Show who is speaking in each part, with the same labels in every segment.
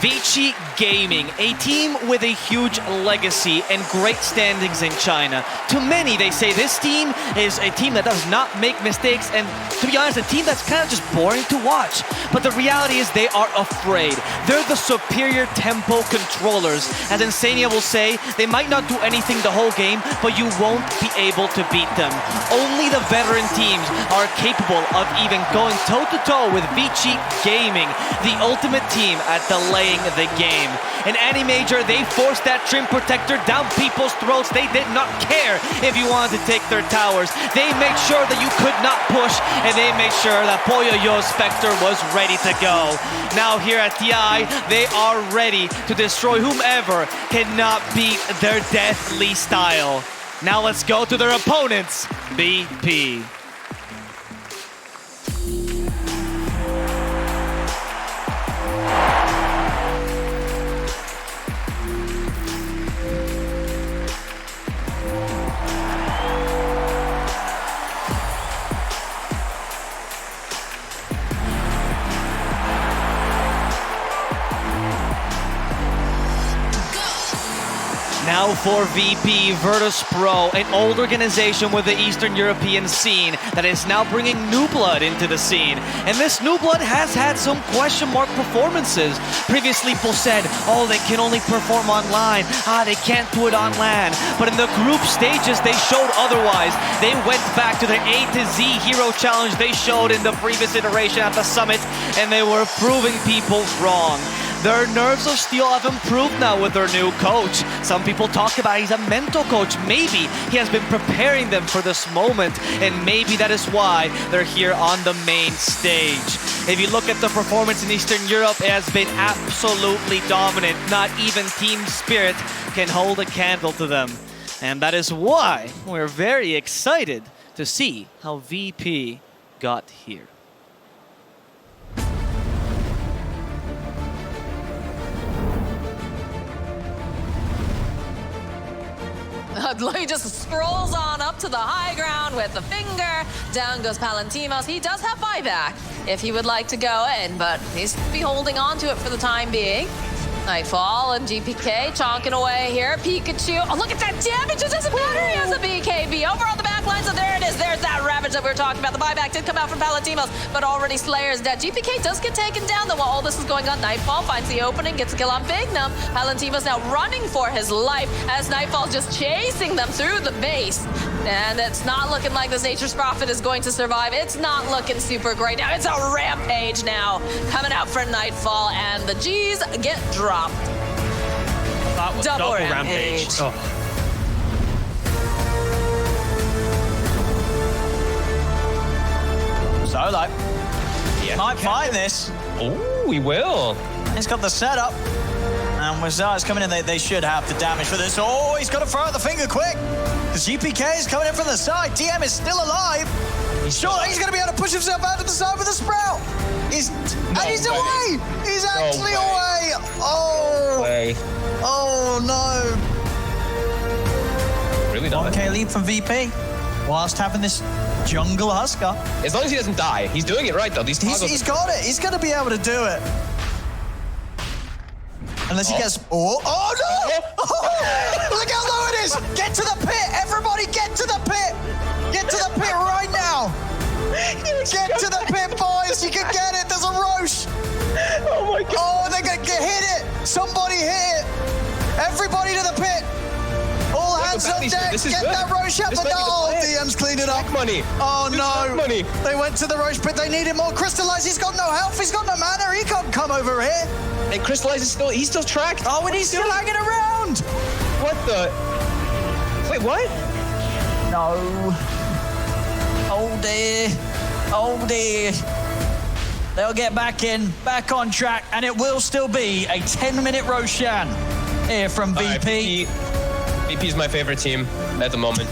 Speaker 1: Vici Gaming, a team with a huge legacy and great standings in China. To many, they say this team is a team that does not make mistakes, and to be honest, a team that's kind of just boring to watch. But the reality is they are afraid. They're the superior tempo controllers. As Insania will say, they might not do anything the whole game, but you won't be able to beat them. Only the veteran teams are capable of even going toe-to-toe with Vici Gaming, the ultimate team at delaying the game. In any major, they forced that Trim Protector down people's throats. They did not care if you wanted to take their towers. They made sure that you could not push, and they made sure that Poyoyo's Spectre was ready to go. Now here at TI, they are ready to destroy whomever cannot beat their deathly style. Now let's go to their opponents, BP. Now for VP, Virtus.pro, an old organization with the Eastern European scene that is now bringing new blood into the scene. And this new blood has had some question mark performances. Previously, people said, oh, they can only perform online. They can't do it on LAN. But in the group stages, they showed otherwise. They went back to their A to Z hero challenge they showed in the previous iteration at the summit, and they were proving people wrong. Their nerves of steel have improved now with their new coach. Some people talk about he's a mental coach. Maybe he has been preparing them for this moment, and maybe that is why they're here on the main stage. If you look at the performance in Eastern Europe, it has been absolutely dominant. Not even Team Spirit can hold a candle to them. And that is why we're very excited to see how VP got here.
Speaker 2: He just scrolls on up to the high ground with the finger. Down goes Palantimos. He does have buyback if he would like to go in, but he's be holding on to it for the time being. Nightfall and GPK chonking away here. Pikachu. Oh, look at that damage. It doesn't matter. He has a BKB over on the back line. So there it is. There's that Ravage that we were talking about. The buyback did come out from Palantimos, but already Slayer's dead. GPK does get taken down, though, while all this is going on. Nightfall finds the opening, gets a kill on Bignum. Palantimos now running for his life as Nightfall's just chasing them through the base. And it's not looking like this Nature's Prophet is going to survive. It's not looking super great. Now it's a rampage now coming out for Nightfall, and the G's get dropped. Double rampage. Oh.
Speaker 3: Solo. Yeah. Might find this.
Speaker 4: Oh, we will.
Speaker 3: He's got the setup. And with Zayas coming in, they should have the damage for this. Oh, he's got to throw out the finger quick. The GPK is coming in from the side. DM is still alive. He's going to be able to push himself out to the side with the Sprout. He's away. He's actually away. Oh.
Speaker 4: Way.
Speaker 3: Oh, no.
Speaker 4: Really not.
Speaker 3: 1K lead from VP whilst having this jungle Husker.
Speaker 4: As long as he doesn't die. He's doing it right, though.
Speaker 3: He's got it. He's going to be able to do it. Unless he gets... Oh no! Oh, look how low it is! Get to the pit! Everybody get to the pit! Get to the pit right now! Get to the pit, boys! You can get it! There's a Roche!
Speaker 4: Oh my god!
Speaker 3: Oh, they're going to hit it! Somebody hit it! Everybody to the pit! All hands on deck! Get that Roche up! But no! DM's cleaned it up!
Speaker 4: Money.
Speaker 3: Oh no!
Speaker 4: Money.
Speaker 3: They went to the Roche pit. They needed more Crystallize. He's got no health. He's got no mana. He can't come over here.
Speaker 4: And Crystallize is he's still tracked.
Speaker 3: Oh, and he's still hanging around.
Speaker 4: What the? Wait, what?
Speaker 3: No. Oh dear. Oh dear. They'll get back on track, and it will still be a 10-minute Roshan here from VP.
Speaker 4: VP is my favorite team at the moment.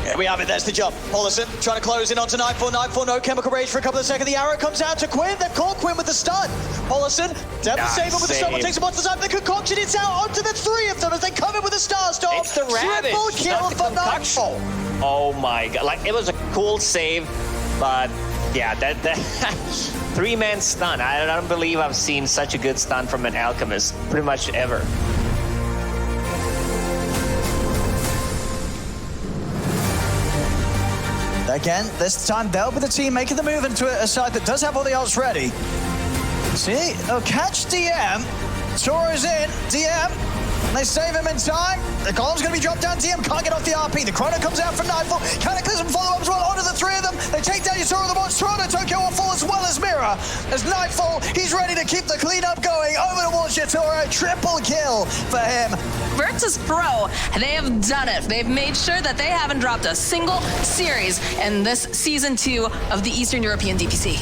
Speaker 3: There we have it, there's the jump. Paulison trying to close in onto Nightfall. Nightfall, no chemical rage for a couple of seconds. The arrow comes out to Quinn. They've caught Quinn with the stun. Paulison, Devastator with the stun, takes him onto the side. The concoction, it's out onto the three of them as they come in with a Starstorm.
Speaker 5: It's the Ravage.
Speaker 3: Triple kill for Nightfall.
Speaker 5: Oh my god, like it was a cool save, but yeah, that three-man stun. I don't believe I've seen such a good stun from an Alchemist pretty much ever.
Speaker 3: Again, this time they'll be the team making the move into a side that does have all the ults ready. See, they'll catch DM. Toro's in, DM. They save him in time. The golem's going to be dropped down. DM can't get off the RP. The Chrono comes out from Nightfall. Cataclysm follow up as well onto the three of them. They take down Yatoro the Watch. Toronto, Tokyo on full as well as Mira. As Nightfall, he's ready to keep the cleanup going. Over towards Yatoro. Triple kill for him.
Speaker 2: Virtus.pro, they have done it. They've made sure that they haven't dropped a single series in this Season 2 of the Eastern European DPC.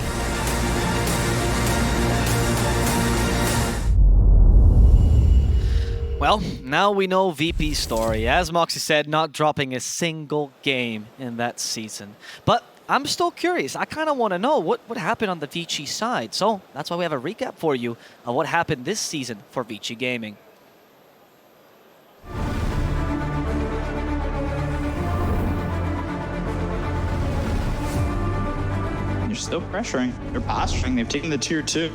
Speaker 1: Well, now we know VP's story. As Moxie said, not dropping a single game in that season. But I'm still curious. I kind of want to know what happened on the Vici side. So that's why we have a recap for you of what happened this season for Vici Gaming.
Speaker 6: They're still pressuring. They're posturing. They've taken the tier 2.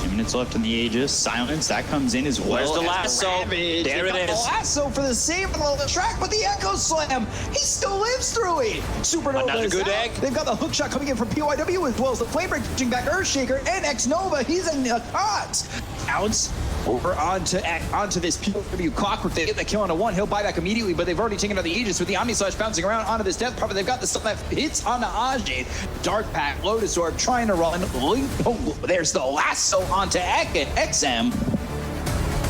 Speaker 6: 2 minutes left in the Aegis. Silence, that comes in as well.
Speaker 5: Where's the lasso? There it is.
Speaker 7: The lasso for the save on the track, but the Echo Slam, he still lives through it. Supernova
Speaker 5: Another
Speaker 7: is
Speaker 5: good
Speaker 7: out.
Speaker 5: egg.
Speaker 7: They've got the hook shot coming in from PYW as well as the Flamebreak pushing back Earthshaker and X-Nova. He's in the hot. Bounce over onto this PYW Clockwork. They get the kill on a 1. He'll buy back immediately, but they've already taken out the Aegis with the Omni Slash bouncing around onto this Death Prophet. They've got the stuff that hits onto Ajade. Dark Pack, Lotus Orb trying to run. Oh, there's the lasso onto XM.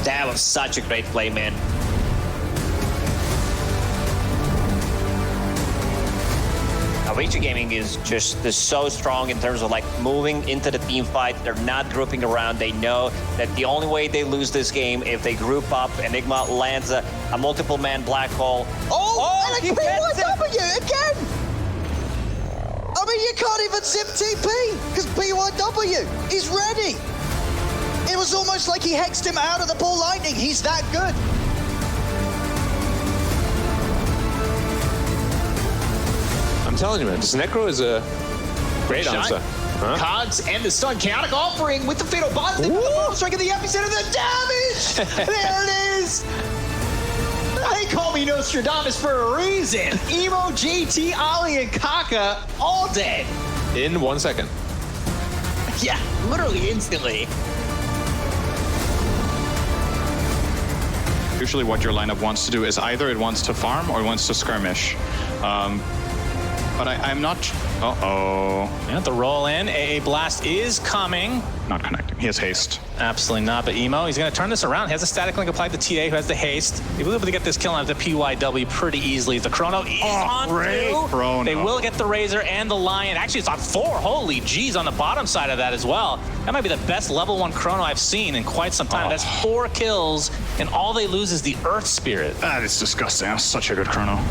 Speaker 5: That was such a great play, man. Vici Gaming is just so strong in terms of like moving into the team fight. They're not grouping around. They know that the only way they lose this game if they group up. Enigma lands a multiple-man black hole.
Speaker 7: Oh, and a PYW again! I mean, you can't even zip TP because PYW is ready. It was almost like he hexed him out of the ball lightning. He's that good.
Speaker 8: I'm telling you, man, this Necro is a great answer. Huh?
Speaker 7: Cogs and the stun chaotic offering with the fatal bond. They got the ball strike at the epicenter of the damage. There it is. They call me Nostradamus for a reason. Emo, GT, Ali, and Kaka all dead.
Speaker 8: In 1 second.
Speaker 7: Yeah, literally instantly.
Speaker 6: Usually what your lineup wants to do is either it wants to farm or it wants to skirmish. But I'm not... Uh-oh.
Speaker 9: Yeah, the roll in. AA Blast is coming.
Speaker 6: Not connecting. He has haste.
Speaker 9: Absolutely not, but Emo, he's going to turn this around. He has a static link applied to TA, who has the haste. He will be able to get this kill on the PYW pretty easily. The Chrono is on
Speaker 6: great
Speaker 9: 2.
Speaker 6: Chrono.
Speaker 9: They will get the Razor and the Lion. Actually, it's on 4. Holy jeez, on the bottom side of that as well. That might be the best level 1 Chrono I've seen in quite some time. That's 4 kills, and all they lose is the Earth Spirit.
Speaker 6: That is disgusting. That's such a good chrono.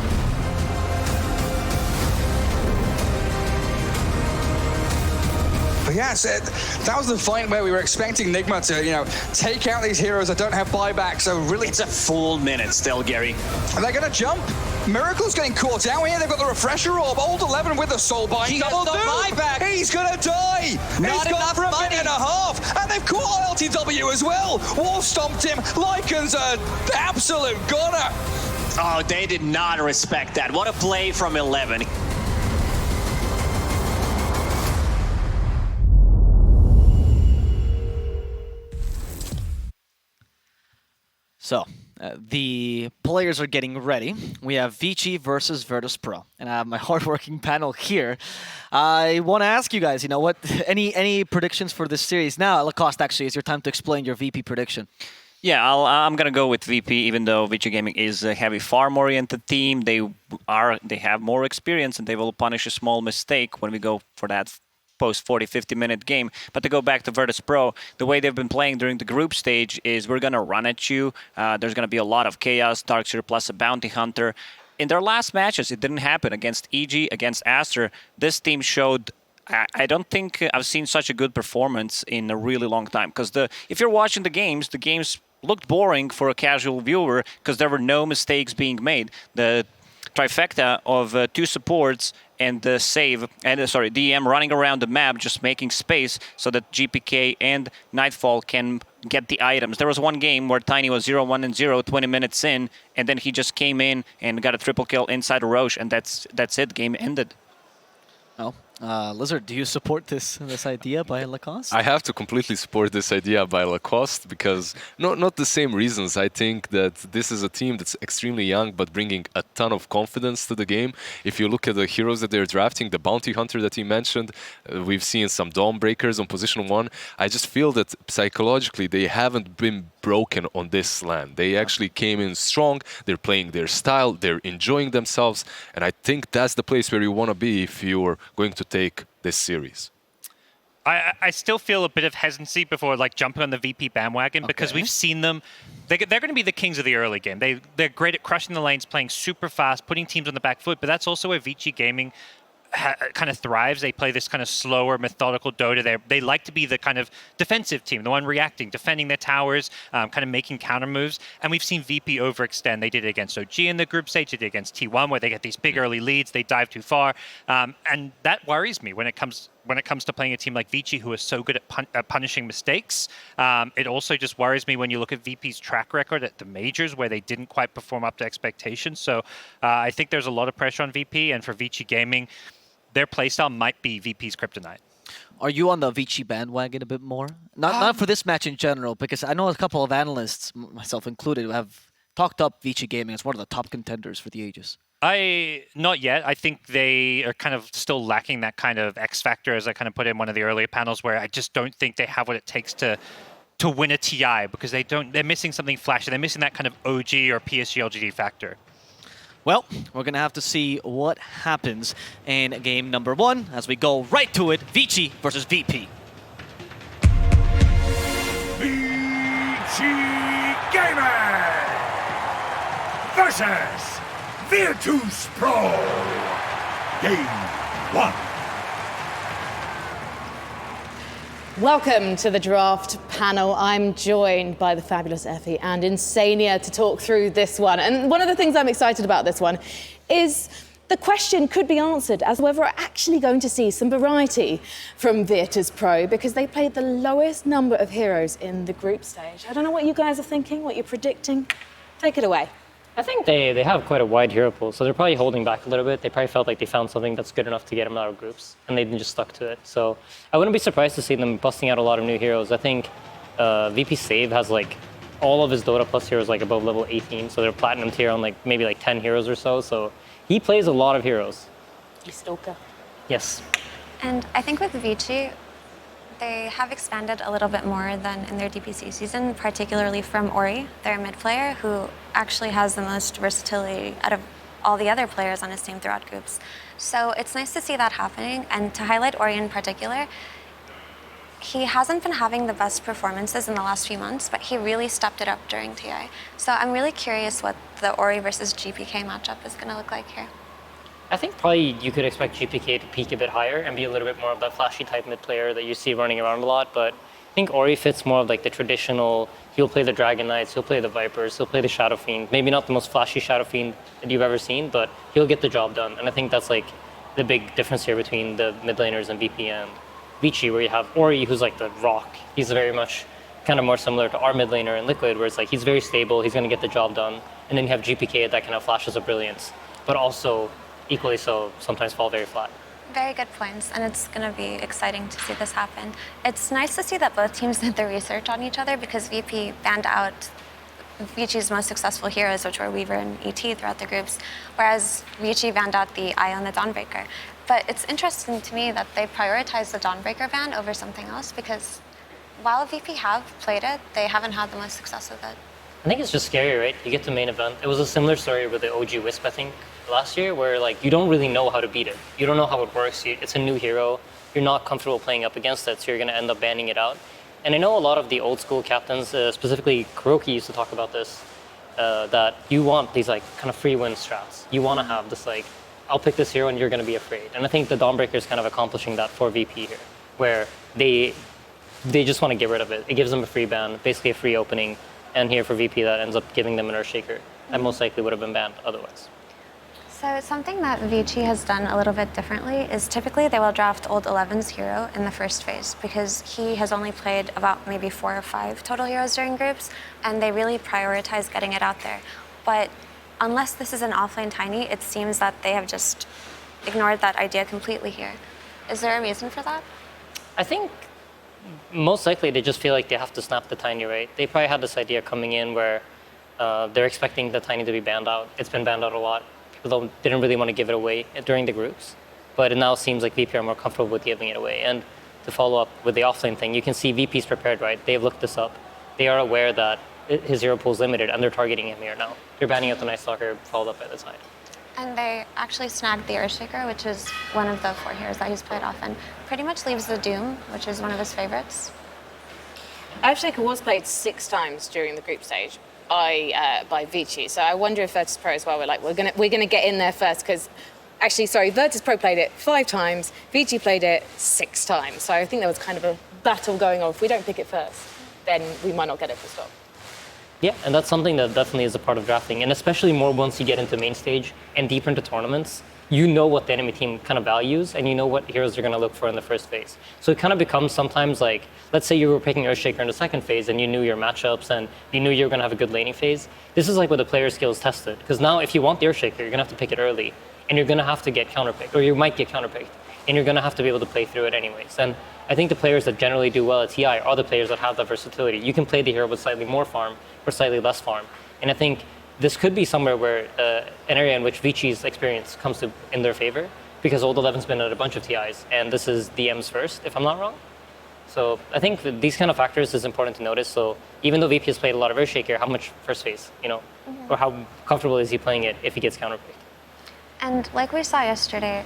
Speaker 10: But yes, that was the fight where we were expecting Nigma to, take out these heroes that don't have buyback. So really,
Speaker 5: It's a full minute still, Gary.
Speaker 10: are they going to jump? Miracle's getting caught out here. They've got the refresher orb. Old 11 with the soul bind.
Speaker 5: He has
Speaker 10: Double
Speaker 5: no
Speaker 10: doom.
Speaker 5: buyback.
Speaker 10: He's going to die.
Speaker 5: Not
Speaker 10: He's gone
Speaker 5: enough
Speaker 10: for a
Speaker 5: money.
Speaker 10: minute and a half. And they've caught LTW as well. Wall stomped him. Lycan's an absolute goner.
Speaker 5: Oh, they did not respect that. What a play from 11.
Speaker 1: So, the players are getting ready. We have Vici versus Virtus.pro, and I have my hardworking panel here. I want to ask you guys, what any predictions for this series? Now, Lacoste, actually, it's your time to explain your VP prediction.
Speaker 11: Yeah, I'm gonna go with VP, even though Vici Gaming is a heavy farm-oriented team. They have more experience, and they will punish a small mistake when we go for that post 40-50 minute game. But to go back to Virtus.pro, the way they've been playing during the group stage is we're gonna run at you. There's gonna be a lot of chaos, Darkseer plus a bounty hunter. In their last matches, it didn't happen against EG, against Aster. This team showed. I don't think I've seen such a good performance in a really long time. Because if you're watching the games looked boring for a casual viewer because there were no mistakes being made. The trifecta of 2 supports and the DM running around the map, just making space so that GPK and Nightfall can get the items. There was one game where Tiny was 0-1 and 0, 20 minutes in, and then he just came in and got a triple kill inside of Roche, and that's it. Game ended.
Speaker 1: Oh. Lizard, do you support this idea by Lacoste?
Speaker 8: I have to completely support this idea by Lacoste because not the same reasons. I think that this is a team that's extremely young but bringing a ton of confidence to the game. If you look at the heroes that they're drafting, the Bounty Hunter that he mentioned, we've seen some Dawn Breakers on position 1. I just feel that psychologically they haven't been broken on this LAN. They actually came in strong, they're playing their style, they're enjoying themselves, and I think that's the place where you want to be if you're going to take this series.
Speaker 12: I still feel a bit of hesitancy before jumping on the VP bandwagon because we've seen them. They're going to be the kings of the early game. They're great at crushing the lanes, playing super fast, putting teams on the back foot, but that's also where Vici Gaming kind of thrives. They play this kind of slower, methodical Dota. They like to be the kind of defensive team, the one reacting, defending their towers, kind of making counter moves. And we've seen VP overextend. They did it against OG in the group stage. They did it against T1, where they get these big early leads. They dive too far, and that worries me when it comes to playing a team like Vici, who is so good at punishing mistakes. It also just worries me when you look at VP's track record at the majors, where they didn't quite perform up to expectations. So I think there's a lot of pressure on VP, and for Vici Gaming, their playstyle might be VP's kryptonite.
Speaker 1: Are you on the Vici bandwagon a bit more? Not for this match in general, because I know a couple of analysts, myself included, have talked up Vici Gaming as one of the top contenders for the Aegis.
Speaker 12: Not yet. I think they are kind of still lacking that kind of X factor, as I kind of put in one of the earlier panels, where I just don't think they have what it takes to win a TI, because they're missing something flashy. They're missing that kind of OG or PSG LGD factor.
Speaker 1: Well, we're going to have to see what happens in game number 1 as we go right to it. Vici versus VP.
Speaker 13: Vici Gaming versus Virtus.pro. Game 1.
Speaker 14: Welcome to the draft panel. I'm joined by the fabulous Effie and Insania to talk through this one. And one of the things I'm excited about this one is the question could be answered as whether we're actually going to see some variety from Virtus.pro, because they played the lowest number of heroes in the group stage. I don't know what you guys are thinking, what you're predicting. Take it away.
Speaker 15: I think they have quite a wide hero pool, so they're probably holding back a little bit. They probably felt like they found something that's good enough to get them out of groups, and they just stuck to it. So I wouldn't be surprised to see them busting out a lot of new heroes. I think VP Save has all of his Dota Plus heroes above level 18, so they're platinum tier on maybe 10 heroes or so. So he plays a lot of heroes.
Speaker 14: He's Stalker.
Speaker 15: Yes.
Speaker 16: And I think with Vici, they have expanded a little bit more than in their DPC season, particularly from Ori, their mid player, who actually has the most versatility out of all the other players on his team throughout groups. So it's nice to see that happening, and to highlight Ori in particular, he hasn't been having the best performances in the last few months, but he really stepped it up during TI. So I'm really curious what the Ori versus GPK matchup is going to look like here.
Speaker 15: I think probably you could expect GPK to peak a bit higher and be a little bit more of that flashy type mid player that you see running around a lot, but I think Ori fits more of the traditional, he'll play the Dragon Knights, he'll play the Vipers, he'll play the Shadow Fiend. Maybe not the most flashy Shadow Fiend that you've ever seen, but he'll get the job done. And I think that's the big difference here between the mid laners and VP and Vici, where you have Ori, who's the rock. He's very much kind of more similar to our mid laner in Liquid, where it's he's very stable, he's going to get the job done. And then you have GPK that kind of flashes of brilliance, but also equally so sometimes fall very flat.
Speaker 16: Very good points, and it's going to be exciting to see this happen. It's nice to see that both teams did their research on each other, because VP banned out Vici's most successful heroes, which were Weaver and ET throughout the groups, whereas Vici banned out the Io and the Dawnbreaker. But it's interesting to me that they prioritized the Dawnbreaker ban over something else, because while VP have played it, they haven't had the most success with it.
Speaker 15: I think it's just scary, right? You get to main event. It was a similar story with the OG Wisp, I think, last year, where you don't really know how to beat it. You don't know how it works. It's a new hero. You're not comfortable playing up against it, so you're going to end up banning it out. And I know a lot of the old school captains, specifically Kuroki, used to talk about this, that you want these kind of free win strats. You want to have this I'll pick this hero and you're going to be afraid. And I think the Dawnbreaker is kind of accomplishing that for VP here, where they just want to get rid of it. It gives them a free ban, basically a free opening. And here for VP, that ends up giving them an Earthshaker that most likely would have been banned otherwise.
Speaker 16: So something that Vici has done a little bit differently is typically they will draft old 11's hero in the first phase because he has only played about maybe 4 or 5 total heroes during groups, and they really prioritize getting it out there. But unless this is an offlane Tiny, it seems that they have just ignored that idea completely here. Is there a reason for that?
Speaker 15: I think most likely they just feel like they have to snap the Tiny, right? They probably had this idea coming in where they're expecting the Tiny to be banned out. It's been banned out a lot. People didn't really want to give it away during the groups, but it now seems like VP are more comfortable with giving it away. And to follow up with the offlane thing, you can see VP's prepared, right? They've looked this up. They are aware that his hero pool is limited, and they're targeting him here now. They're banning out the Night Stalker, followed up by the side.
Speaker 16: And they actually snagged the Earthshaker, which is one of the 4 heroes that he's played often. Pretty much leaves the Doom, which is one of his favorites.
Speaker 14: Earthshaker was played 6 times during the group stage by Vici, so I wonder if Virtus.pro as well were like, we're gonna get in there first, because actually, sorry, Virtus.pro played it 5 times, Vici played it 6 times, so I think there was kind of a battle going on. If we don't pick it first, then we might not get it for stop.
Speaker 15: Yeah, and that's something that definitely is a part of drafting, and especially more once you get into main stage and deeper into tournaments, you know what the enemy team kind of values, and you know what heroes they're going to look for in the first phase. So it kind of becomes sometimes like, let's say you were picking Earthshaker in the second phase, and you knew your matchups, and you knew you were going to have a good laning phase. This is like where the player skill is tested, because now if you want the Earthshaker, you're going to have to pick it early, and you're going to have to get counterpicked, or you might get counterpicked, and you're going to have to be able to play through it anyways. And I think the players that generally do well at TI are the players that have that versatility. You can play the hero with slightly more farm or slightly less farm. And I think this could be somewhere where an area in which Vici's experience comes to in their favor, because Old 11's been at a bunch of TIs, and this is DM's first, if I'm not wrong. So I think that these kind of factors is important to notice. So even though VP has played a lot of Earthshaker, how much first phase, or how comfortable is he playing it if he gets counterpicked?
Speaker 16: And like we saw yesterday,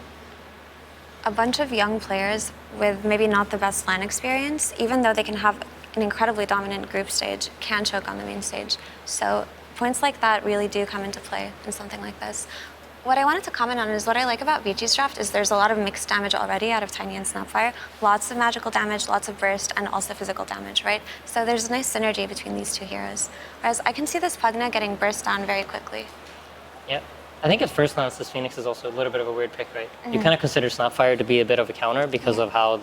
Speaker 16: a bunch of young players with maybe not the best LAN experience, even though they can have an incredibly dominant group stage, can choke on the main stage. So points like that really do come into play in something like this. What I wanted to comment on is what I like about Vici's draft is there's a lot of mixed damage already out of Tiny and Snapfire. Lots of magical damage, lots of burst, and also physical damage, right? So there's a nice synergy between these 2 heroes. Whereas I can see this Pugna getting burst down very quickly.
Speaker 15: Yeah. I think at first glance, this Phoenix is also a little bit of a weird pick, right? You kind of consider Snapfire to be a bit of a counter because of how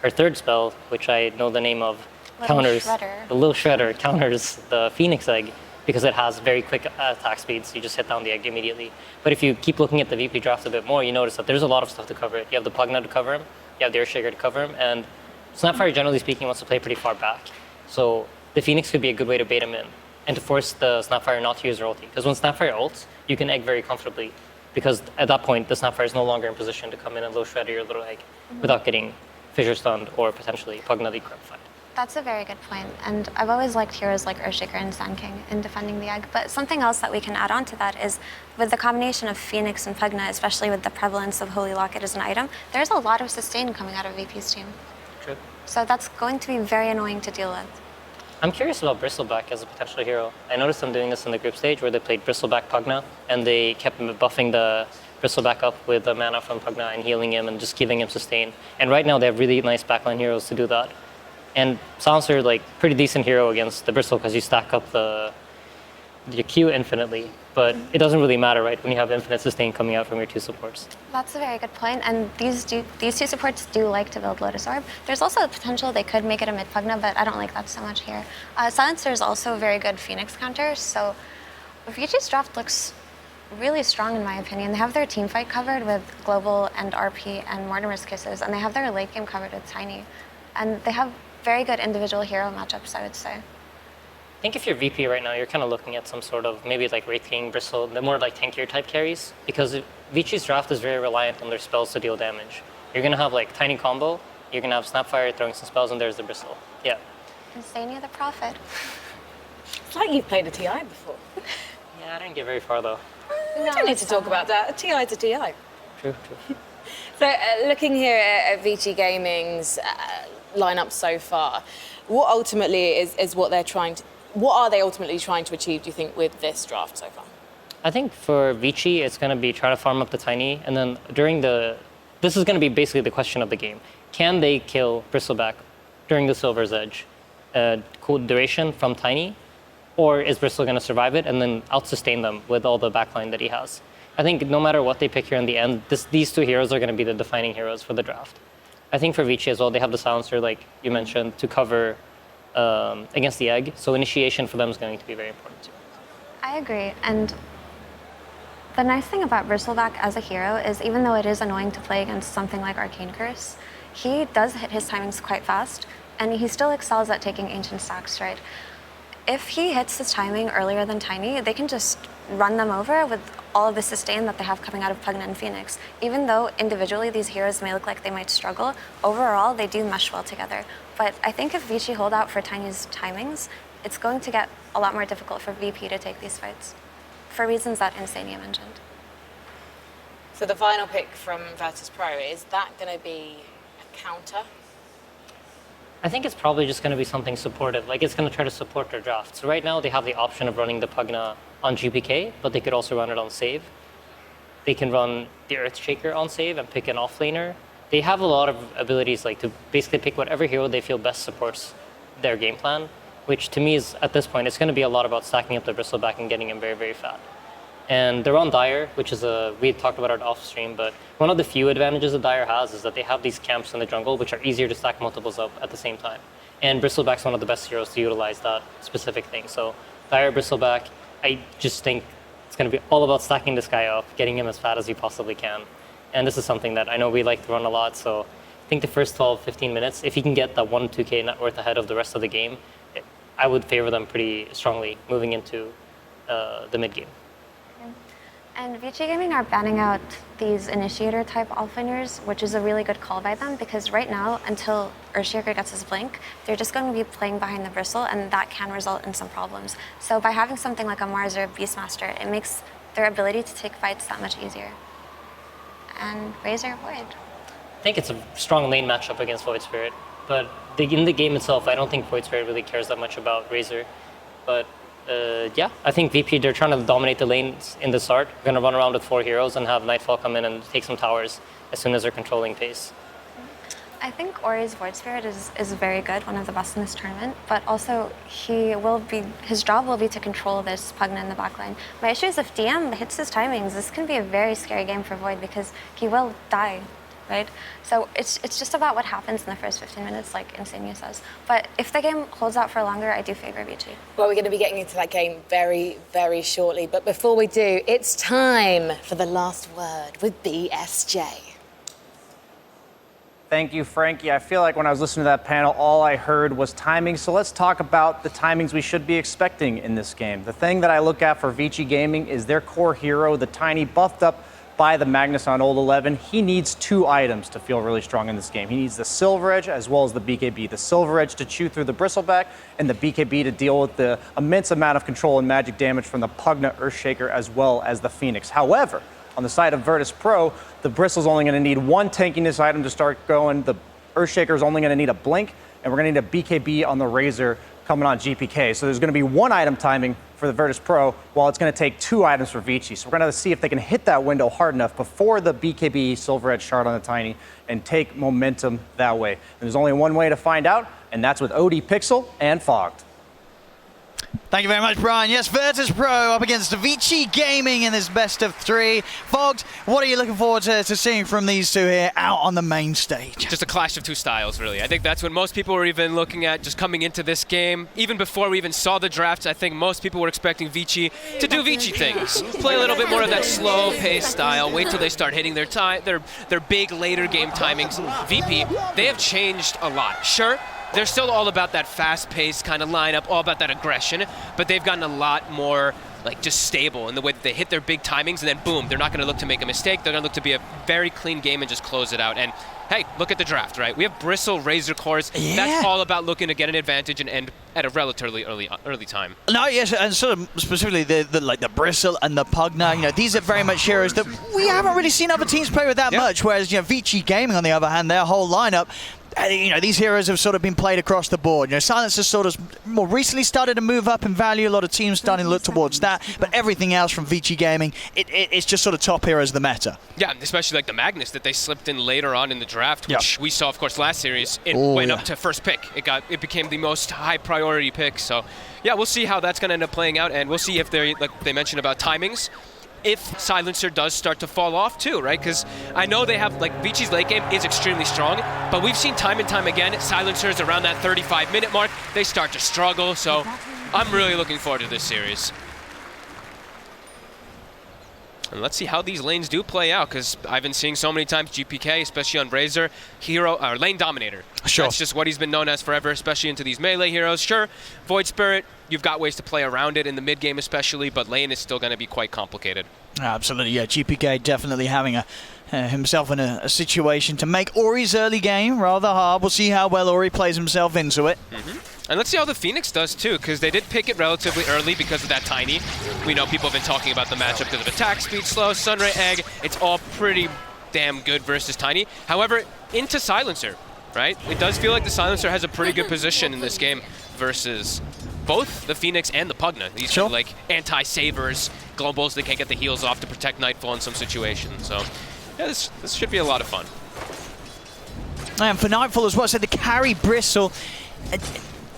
Speaker 15: her third spell, which I know the name of, counters the Little Shredder counters the Phoenix Egg because it has very quick attack speed, so you just hit down the egg immediately. But if you keep looking at the VP draft a bit more, you notice that there's a lot of stuff to cover it. You have the Pugna to cover him, you have the Earthshaker to cover him, and Snapfire, generally speaking, wants to play pretty far back. So the Phoenix could be a good way to bait him in and to force the Snapfire not to use her ulti. Because when Snapfire ults, you can egg very comfortably, because at that point, the Snapfire is no longer in position to come in and low shred your little egg without getting fissure stunned or potentially Pugna the corruptified.
Speaker 16: That's a very good point, and I've always liked heroes like Earthshaker and Sand King in defending the egg, but something else that we can add on to that is with the combination of Phoenix and Pugna, especially with the prevalence of Holy Locket as an item, there's a lot of sustain coming out of VP's team.
Speaker 15: True.
Speaker 16: So that's going to be very annoying to deal with.
Speaker 15: I'm curious about Bristleback as a potential hero. I noticed them doing this in the group stage where they played Bristleback Pugna, and they kept buffing the Bristleback up with the mana from Pugna and healing him and just giving him sustain. And right now they have really nice backline heroes to do that. And Silencer, like, pretty decent hero against the Bristle because you stack up the Q infinitely. But it doesn't really matter, right, when you have infinite sustain coming out from your 2 supports.
Speaker 16: That's a very good point, and these 2 supports do like to build Lotus Orb. There's also a potential they could make it a mid Pugna, but I don't like that so much here. Silencer is also a very good Phoenix counter, so Vici's draft looks really strong in my opinion. They have their team fight covered with Global and RP and Mortimer's Kisses, and they have their late game covered with Tiny. And they have very good individual hero matchups, I would say.
Speaker 15: I think if you're VP right now, you're kind of looking at some sort of maybe like Wraith King, Bristle, the more like tankier type carries, because Vici's draft is very reliant on their spells to deal damage. You're going to have like Tiny combo, you're going to have Snapfire throwing some spells, and there's the Bristle. Yeah.
Speaker 16: Insania the Prophet.
Speaker 14: It's like you've played a TI before.
Speaker 15: Yeah, I didn't get very far though.
Speaker 14: We don't need to talk about that. A TI is a TI.
Speaker 15: True.
Speaker 14: So looking here at Vici Gaming's lineup so far, what ultimately is what they're trying to... What are they ultimately trying to achieve, do you think, with this draft so far?
Speaker 15: I think for Vici, it's going to be trying to farm up the Tiny, and then this is going to be basically the question of the game. Can they kill Bristleback during the Silver's Edge? Cool duration from Tiny, or is Bristle going to survive it and then out-sustain them with all the backline that he has? I think no matter what they pick here in the end, these two heroes are going to be the defining heroes for the draft. I think for Vici as well, they have the silencer, like you mentioned, to cover against the egg. So initiation for them is going to be very important too.
Speaker 16: I agree. And the nice thing about Bristleback as a hero is even though it is annoying to play against something like Arcane Curse, he does hit his timings quite fast, and he still excels at taking ancient stacks, right? If he hits his timing earlier than Tiny, they can just run them over with all of the sustain that they have coming out of Pugna and Phoenix. Even though individually these heroes may look like they might struggle, overall they do mesh well together. But I think if Vici hold out for Tiny's timings, it's going to get a lot more difficult for VP to take these fights, for reasons that Insania mentioned.
Speaker 14: So the final pick from Virtus.pro, is that going to be a counter?
Speaker 15: I think it's probably just going to be something supportive, like it's going to try to support their draft. So right now they have the option of running the Pugna on GPK, but they could also run it on save. They can run the Earthshaker on save and pick an offlaner. They have a lot of abilities, like to basically pick whatever hero they feel best supports their game plan, which to me is, at this point, it's going to be a lot about stacking up the Bristleback and getting him very, very fat. And they're on Dire, which is we had talked about it off stream, but one of the few advantages that Dire has is that they have these camps in the jungle, which are easier to stack multiples up at the same time. And Bristleback's one of the best heroes to utilize that specific thing. So Dire, Bristleback, I just think it's going to be all about stacking this guy up, getting him as fat as you possibly can. And this is something that I know we like to run a lot, so I think the first 12-15 minutes, if you can get that 1-2K net worth ahead of the rest of the game, I would favor them pretty strongly moving into the mid game.
Speaker 16: And Vici Gaming are banning out these initiator type offlaners, which is a really good call by them because right now, until Earthshaker gets his blink, they're just going to be playing behind the bristle and that can result in some problems. So by having something like a Mars or a Beastmaster, it makes their ability to take fights that much easier. And Razor Void.
Speaker 15: I think it's a strong lane matchup against Void Spirit, but in the game itself, I don't think Void Spirit really cares that much about Razor. But yeah, I think VP, they're trying to dominate the lanes in the start. They're going to run around with 4 heroes and have Nightfall come in and take some towers as soon as they're controlling pace.
Speaker 16: I think Ori's Void Spirit is very good, one of the best in this tournament, but also his job will be to control this Pugna in the backline. My issue is if DM hits his timings, this can be a very scary game for Void because he will die, right? So it's just about what happens in the first 15 minutes, like Insania says. But if the game holds out for longer, I do favor Vici.
Speaker 14: Well, we're going to be getting into that game very, very shortly. But before we do, it's time for the last word with BSJ.
Speaker 17: Thank you, Frankie. I feel like when I was listening to that panel, all I heard was timing. So let's talk about the timings we should be expecting in this game. The thing that I look at for Vici Gaming is their core hero, the Tiny, buffed up by the Magnus on Old 11. He needs 2 items to feel really strong in this game. He needs the Silver Edge as well as the BKB. The Silver Edge to chew through the Bristleback and the BKB to deal with the immense amount of control and magic damage from the Pugna Earthshaker as well as the Phoenix. However, on the side of Virtus.pro, the Bristle's only going to need 1 tankiness item to start going. The Earthshaker is only going to need a Blink, and we're going to need a BKB on the Razor coming on GPK. So there's going to be 1 item timing for the Virtus.pro, while it's going to take 2 items for Vici. So we're going to see if they can hit that window hard enough before the BKB Silver Edge shard on the Tiny and take momentum that way. And there's only one way to find out, and that's with OD Pixel and Fogged.
Speaker 3: Thank you very much, Brian. Yes, Virtus.pro up against Vici Gaming in this best of 3. Fogged, what are you looking forward to seeing from these two here out on the main stage?
Speaker 4: Just a clash of 2 styles, really. I think that's what most people were even looking at just coming into this game. Even before we even saw the draft, I think most people were expecting Vici to do Vici things. Play a little bit more of that slow-paced style. Wait till they start hitting their big later game timings. VP, they have changed a lot. Sure, they're still all about that fast-paced kind of lineup, all about that aggression, but they've gotten a lot more like just stable in the way that they hit their big timings and then boom, they're not going to look to make a mistake. They're going to look to be a very clean game and just close it out. And hey, look at the draft, right? We have Bristle, Razor cores. Yeah. That's all about looking to get an advantage and end at a relatively early time.
Speaker 3: No, yes, and sort of specifically the Bristle and the Pugna, you know, these are very much heroes that we haven't really seen other teams play with that much. Whereas, you know, Vici Gaming, on the other hand, their whole lineup, you know, these heroes have sort of been played across the board. You know, Silence has sort of more recently started to move up in value. A lot of teams starting to look towards that. But everything else from Vici Gaming, it's just sort of top heroes of the meta.
Speaker 4: Yeah, especially like the Magnus that they slipped in later on in the draft, which we saw, of course, last series. It went up to first pick. It became the most high priority pick. So, yeah, we'll see how that's going to end up playing out. And we'll see if they, like they mentioned about timings. if Silencer does start to fall off too, right? Because I know they have, like, Vici's late game is extremely strong, but we've seen time and time again, Silencers around that 35-minute mark, they start to struggle, so I'm really looking forward to this series. And let's see how these lanes do play out, because I've been seeing so many times GPK, especially on Razor, hero or lane dominator.
Speaker 3: Sure.
Speaker 4: That's just what he's been known as forever, especially into these melee heroes. Sure, Void Spirit, you've got ways to play around it in the mid game especially, but lane is still going to be quite complicated.
Speaker 3: Absolutely, yeah. GPK definitely having himself in a situation to make Ori's early game rather hard. We'll see how well Ori plays himself into it.
Speaker 4: And let's see how the Phoenix does too, because they did pick it relatively early because of that Tiny. We know people have been talking about the matchup because of attack speed, slow, Sunray, Egg. It's all pretty damn good versus Tiny. However, into Silencer, right? It does feel like the Silencer has a pretty good position in this game versus both the Phoenix and the Pugna. These are like anti-savers, globals that can't get the heals off to protect Nightfall in some situations. So yeah, this should be a lot of fun.
Speaker 3: And for Nightfall as well, so the carry Bristle.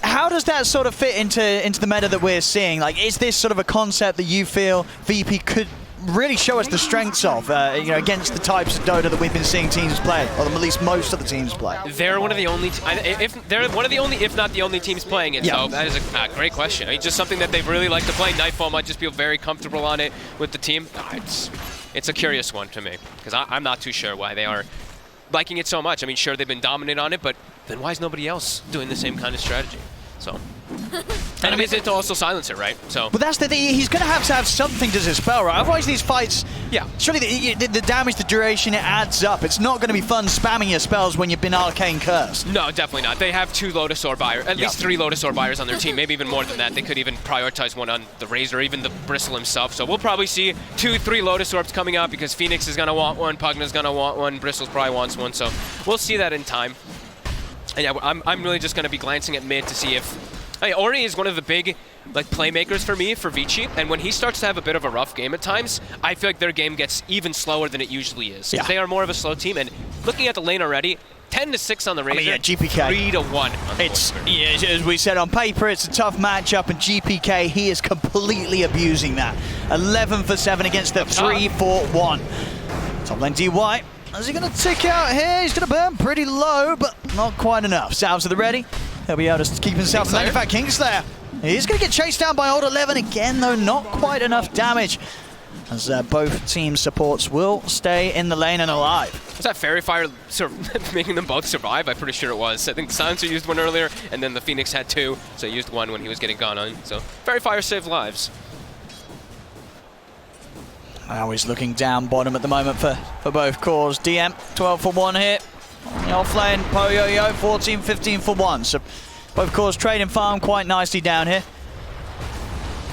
Speaker 3: How does that sort of fit into the meta that we're seeing? Like, is this sort of a concept that you feel VP could really show us the strengths of, you know, against the types of Dota that we've been seeing teams play, or at least most of the teams play?
Speaker 4: They're one of the only, if not the only teams playing it. So that is a great question. I mean, just something that they really like to play. Nightfall might just feel very comfortable on it with the team. It's a curious one to me, because I'm not too sure why they are liking it so much. I mean, sure, they've been dominant on it, but then why is nobody else doing the same kind of strategy? So, and I mean, it's also Silencer, right? So,
Speaker 3: but that's the thing. He's going to have something to dispel, right? Otherwise, these fights, surely the damage, the duration, it adds up. It's not going to be fun spamming your spells when you've been arcane cursed.
Speaker 4: No, definitely not. They have 2 Lotus Orb buyers, at least 3 Lotus Orb buyers on their team, maybe even more than that. They could even prioritize one on the Razor, even the Bristle himself. So we'll probably see 2, 3 Lotus Orbs coming out because Phoenix is going to want one, Pugna's going to want one, Bristles probably wants one. So we'll see that in time. And yeah, I'm really just going to be glancing at mid to see if. Ori is one of the big playmakers for me, for Vici, and when he starts to have a bit of a rough game at times, I feel like their game gets even slower than it usually is. They are more of a slow team, and looking at the lane already, 10-6 on the Razor, GPK 3-1.
Speaker 3: It's, as we said on paper, it's a tough matchup, and GPK, he is completely abusing that. 11 for 7 against the 3-4-1. Top lane DY. Is he going to tick out here? He's going to burn pretty low, but not quite enough. Salves at the ready. He'll be able to keep himself in lane. In fact, Kingslayer. He's going to get chased down by Old 11 again, though not quite enough damage. As both team supports will stay in the lane and alive.
Speaker 4: Was that Fairy Fire making them both survive? I'm pretty sure it was. I think Silencer used one earlier, and then the Phoenix had 2, so he used one when he was getting gone on. So Fairy Fire saved lives.
Speaker 3: Now he's looking down bottom at the moment for both cores. DM, 12 for 1 here. On the off lane, Poyo-Yo, 14, 15 for 1. So both cores trading farm quite nicely down here.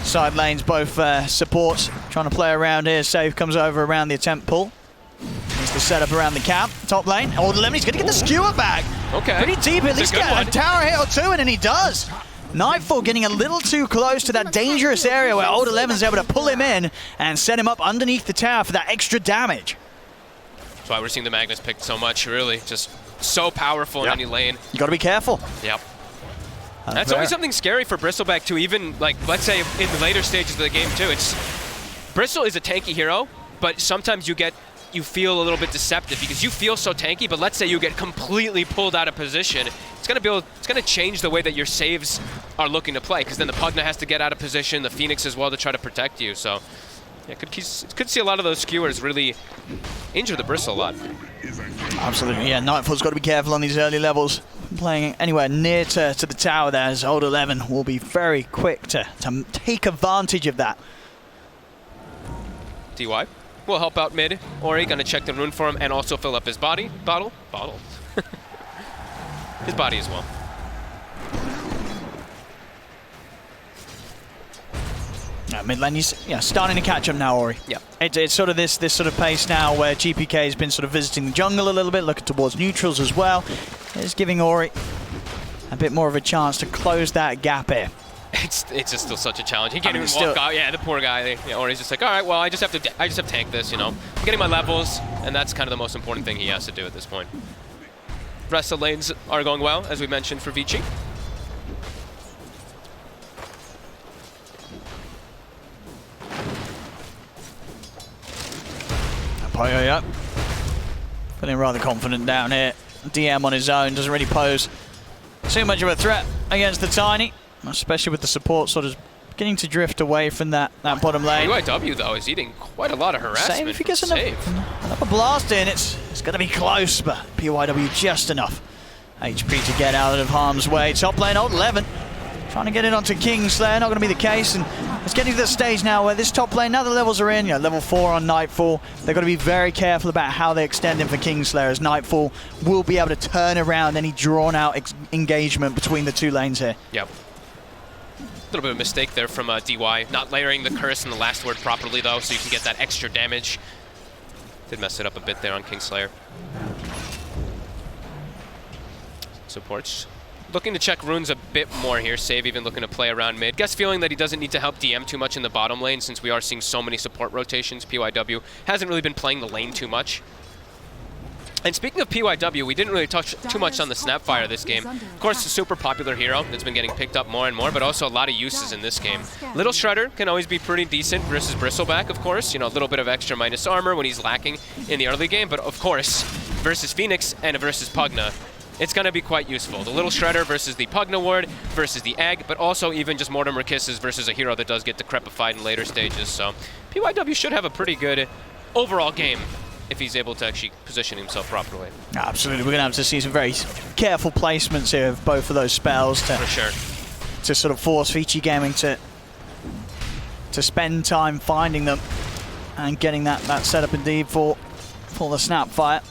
Speaker 3: Side lanes, both supports trying to play around here. Save comes over around the attempt pull. Here's the setup around the camp. Top lane, Old 11, he's going to get the skewer back.
Speaker 4: Okay.
Speaker 3: Pretty deep, at least get a tower hit or 2 in, and he does. Nightfall getting a little too close to that dangerous area where Old 11's able to pull him in and set him up underneath the tower for that extra damage.
Speaker 4: That's why we're seeing the Magnus picked so much, really. Just so powerful in any lane.
Speaker 3: You got to be careful.
Speaker 4: Yep. That's always something scary for Bristleback too, even let's say in the later stages of the game too. Bristle is a tanky hero, but sometimes you feel a little bit deceptive because you feel so tanky, but let's say you get completely pulled out of position. It's gonna change the way that your saves are looking to play, because then the Pugna has to get out of position, the Phoenix as well to try to protect you. So yeah, could see a lot of those skewers really injure the Bristle a lot.
Speaker 3: Absolutely, yeah. Nightfall's got to be careful on these early levels. Playing anywhere near to the tower there, as Old 11 will be very quick to take advantage of that.
Speaker 4: DY will help out mid. Ori gonna check the rune for him and also fill up his bottle. His body as well.
Speaker 3: Mid lane, he's starting to catch up now, Ori.
Speaker 4: Yeah.
Speaker 3: It's sort of this sort of pace now where GPK has been sort of visiting the jungle a little bit, looking towards neutrals as well. It's giving Ori a bit more of a chance to close that gap here.
Speaker 4: It's just still such a challenge. He can't even walk out. Yeah, the poor guy. Ori's just like, all right, well, I just have to tank this, you know. I'm getting my levels, and that's kind of the most important thing he has to do at this point. The rest of the lanes are going well, as we mentioned for Vici.
Speaker 3: Poyoyo feeling rather confident down here. DM on his own doesn't really pose too much of a threat against the Tiny, especially with the support sort of beginning to drift away from that bottom lane.
Speaker 4: PYW though is eating quite a lot of harassment.
Speaker 3: Save if he gets another blast in, it's going to be close, but PYW just enough HP to get out of harm's way. Top lane, old 11. Trying to get it onto Kingslayer, not going to be the case, and it's getting to the stage now where this top lane, now the levels are in, level 4 on Nightfall, they've got to be very careful about how they extend him for Kingslayer, as Nightfall will be able to turn around any drawn-out engagement between the two lanes here.
Speaker 4: Yep. A little bit of a mistake there from DY, not layering the curse in the last word properly though, so you can get that extra damage. Did mess it up a bit there on Kingslayer. Supports. Looking to check runes a bit more here. Save even looking to play around mid. Guess feeling that he doesn't need to help DM too much in the bottom lane since we are seeing so many support rotations. PYW hasn't really been playing the lane too much. And speaking of PYW, we didn't really touch too much on the Snapfire this game. Of course, a super popular hero that's been getting picked up more and more, but also a lot of uses in this game. Little Shredder can always be pretty decent versus Bristleback, of course. You know, a little bit of extra minus armor when he's lacking in the early game, but of course, versus Phoenix and versus Pugna, it's going to be quite useful. The Little Shredder versus the Pugna Ward versus the Egg, but also even just Mortimer Kisses versus a hero that does get decrepified in later stages. So PYW should have a pretty good overall game if he's able to actually position himself properly.
Speaker 3: Absolutely, we're going to have to see some very careful placements here of both of those spells to,
Speaker 4: for sure,
Speaker 3: to sort of force Vici Gaming to spend time finding them and getting that setup indeed for the Snapfire.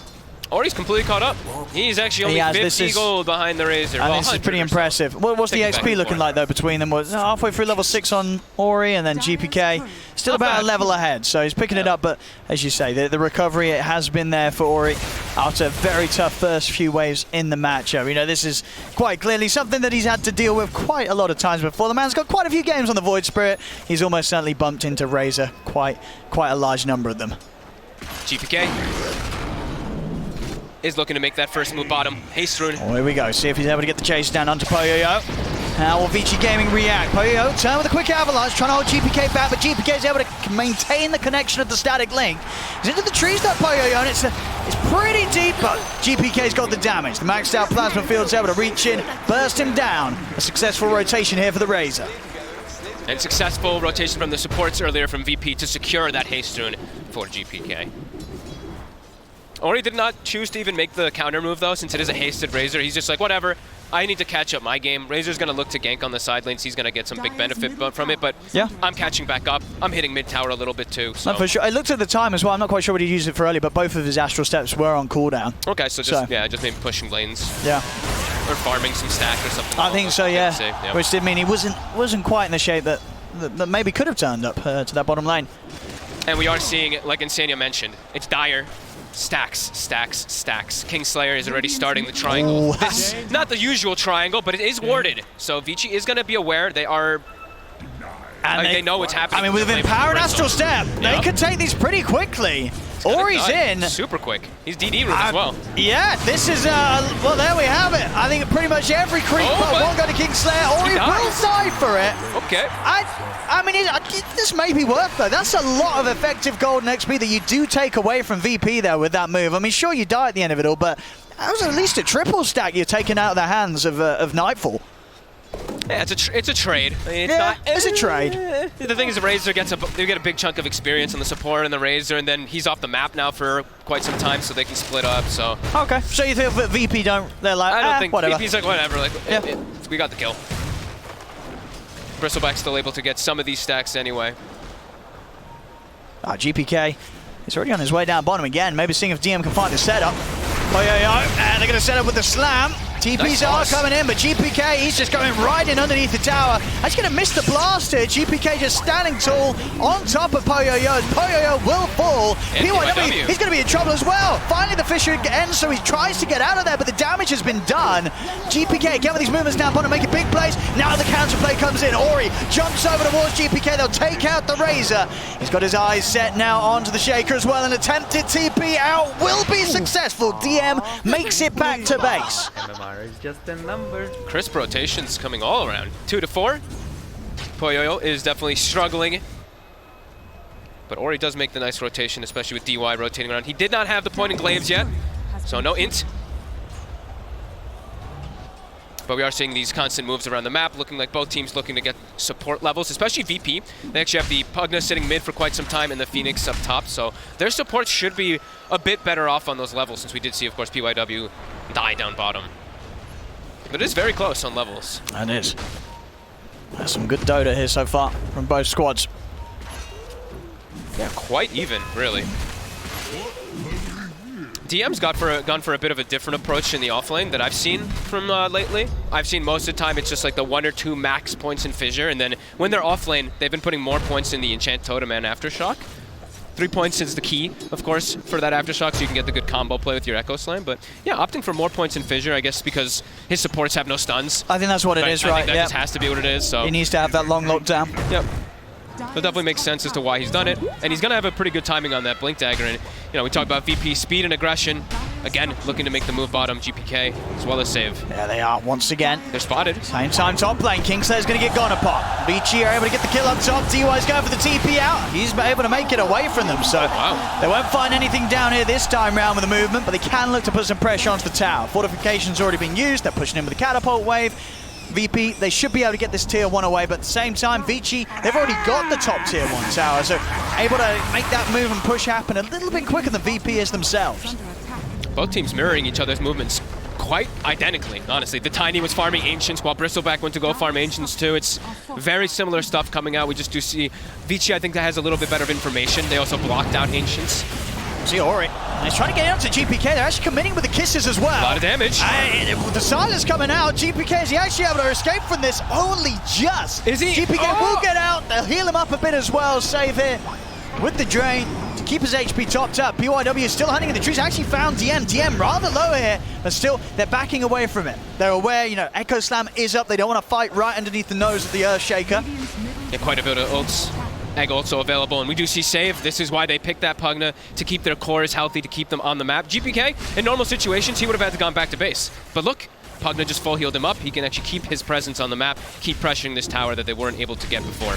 Speaker 4: Or he's completely caught up. He's actually only 50 gold behind the Razor.
Speaker 3: And this is pretty impressive. What's the XP looking like, though, between them? Was halfway through level 6 on Ori, and then GPK still about a level ahead. So he's picking it up, but as you say, the recovery, it has been there for Ori after a very tough first few waves in the matchup. You know, this is quite clearly something that he's had to deal with quite a lot of times before. The man's got quite a few games on the Void Spirit. He's almost certainly bumped into Razor quite a large number of them.
Speaker 4: GPK is looking to make that first move bottom. Haste Rune.
Speaker 3: Oh, here we go. See if he's able to get the chase down onto Poyoyo. How will Vici Gaming react? Poyoyo turn with a quick avalanche, trying to hold GPK back, but GPK is able to maintain the connection of the static link. He's into the trees, that Poyoyo, and it's pretty deep, but GPK's got the damage. The maxed out plasma field's able to reach in, burst him down. A successful rotation here for the Razor.
Speaker 4: And successful rotation from the supports earlier from VP to secure that haste rune for GPK. Ori did not choose to even make the counter move though, since it is a hasted Razor. He's just like, whatever, I need to catch up my game. Razor's going to look to gank on the side lanes. He's going to get some big benefit from it, but yeah, I'm catching back up. I'm hitting mid tower a little bit too. So.
Speaker 3: For sure. I looked at the time as well. I'm not quite sure what he used it for earlier, but both of his Astral Steps were on cooldown.
Speaker 4: Okay, so just maybe pushing lanes.
Speaker 3: Yeah.
Speaker 4: Or farming some stack or something.
Speaker 3: I think so, yeah. Which did mean he wasn't quite in the shape that maybe could have turned up to that bottom lane.
Speaker 4: And we are seeing, like Insania mentioned, it's dire. Stacks, stacks, stacks. Kingslayer is already starting the triangle. This, not the usual triangle, but it is warded. So Vici is going to be aware. They are...
Speaker 3: And
Speaker 4: they know what's happening.
Speaker 3: I mean, with Empowered Astral Step, they could take these pretty quickly. Ori's in.
Speaker 4: Super quick. He's DD room as well.
Speaker 3: Yeah, this is, well, there we have it. I think pretty much every creep won't go to Kingslayer. Ori will die for it.
Speaker 4: Okay.
Speaker 3: I mean, this may be worth though. That's a lot of effective golden XP that you do take away from VP there with that move. I mean, sure, you die at the end of it all, but that was at least a triple stack you're taking out of the hands of Nightfall.
Speaker 4: Yeah, it's a trade.
Speaker 3: It's a trade.
Speaker 4: The thing is, the Razor they get a big chunk of experience on the support and the Razor, and then he's off the map now for quite some time, so they can split up. So
Speaker 3: okay, so you think that VP don't? They're like,
Speaker 4: I don't think
Speaker 3: whatever.
Speaker 4: VP's like whatever. Like we got the kill. Bristleback's still able to get some of these stacks anyway.
Speaker 3: GPK is already on his way down bottom again. Maybe seeing if DM can find the setup. And they're going to set up with the slam. TPs are coming in, but GPK, he's just going right in underneath the tower. He's going to miss the blast here. GPK just standing tall on top of Poyoyo. Poyoyo will fall. PYW, he's going to be in trouble as well. Finally, the fissure ends, so he tries to get out of there, but the damage has been done. GPK, again with these movements down bottom, make a big plays. Now the counterplay comes in. Ori jumps over towards GPK. They'll take out the Razor. He's got his eyes set now onto the Shaker as well. An attempted TP out will be successful. DM makes it back to base.
Speaker 18: Is just a number.
Speaker 4: Crisp rotations coming all around. 2 to 4. Poyoyo is definitely struggling But Ori does make the nice rotation, especially with DY rotating around. He did not have the point in Glaives yet, so no int. But we are seeing these constant moves around the map, looking like both teams looking to get support levels, especially VP. They actually have the Pugna sitting mid for quite some time and the Phoenix up top, so their support should be a bit better off on those levels, since we did see, of course, PYW die down bottom. But it is very close on levels.
Speaker 3: It is. There's some good Dota here so far from both squads.
Speaker 4: Yeah, quite even, really. DM's gone for a bit of a different approach in the offlane that I've seen from lately. I've seen most of the time it's just like the 1 or 2 max points in Fissure, and then when they're offlane, they've been putting more points in the Enchant Totem and Aftershock. 3 points is the key, of course, for that Aftershock, so you can get the good combo play with your Echo Slam. But yeah, opting for more points in Fissure, I guess, because his supports have no stuns.
Speaker 3: I think that's what it is, right?
Speaker 4: I think that just has to be what it is. So
Speaker 3: he needs to have that long lockdown.
Speaker 4: Yep. That definitely makes sense as to why he's done it. And he's going to have a pretty good timing on that Blink Dagger. And, you know, we talk about VP speed and aggression. Again, looking to make the move bottom, GPK, as well as save.
Speaker 3: There they are once again.
Speaker 4: They're spotted.
Speaker 3: Same time top lane. Kingslayer's going to get gone upon. Vici are able to get the kill up top. DY's going for the TP out. He's able to make it away from them. So they won't find anything down here this time round with the movement, but they can look to put some pressure onto the tower. Fortification's already been used. They're pushing in with the catapult wave. VP, they should be able to get this tier 1 away, but at the same time, Vici, they've already got the top tier 1 tower, so able to make that move and push happen a little bit quicker than VP is themselves.
Speaker 4: Both teams mirroring each other's movements quite identically, honestly. The Tiny was farming Ancients while Bristleback went to go farm Ancients too. It's very similar stuff coming out. We just do see Vici, I think, that has a little bit better information. They also blocked out Ancients.
Speaker 3: See Ori, he's trying to get out to GPK. They're actually committing with the kisses as well.
Speaker 4: A lot of damage.
Speaker 3: With the silence coming out, GPK, is he actually able to escape from this? Only just.
Speaker 4: Is he?
Speaker 3: GPK will get out. They'll heal him up a bit as well. Save here with the drain to keep his HP topped up. PYW is still hunting in the trees. Actually found DM. DM rather low here, but still they're backing away from it. They're aware, you know, Echo Slam is up. They don't want to fight right underneath the nose of the Earthshaker.
Speaker 4: Yeah, quite a bit of ults. Egg also available, and we do see save. This is why they picked that Pugna, to keep their cores healthy, to keep them on the map. GPK, in normal situations, he would have had to gone back to base. But look, Pugna just full healed him up. He can actually keep his presence on the map, keep pressuring this tower that they weren't able to get before.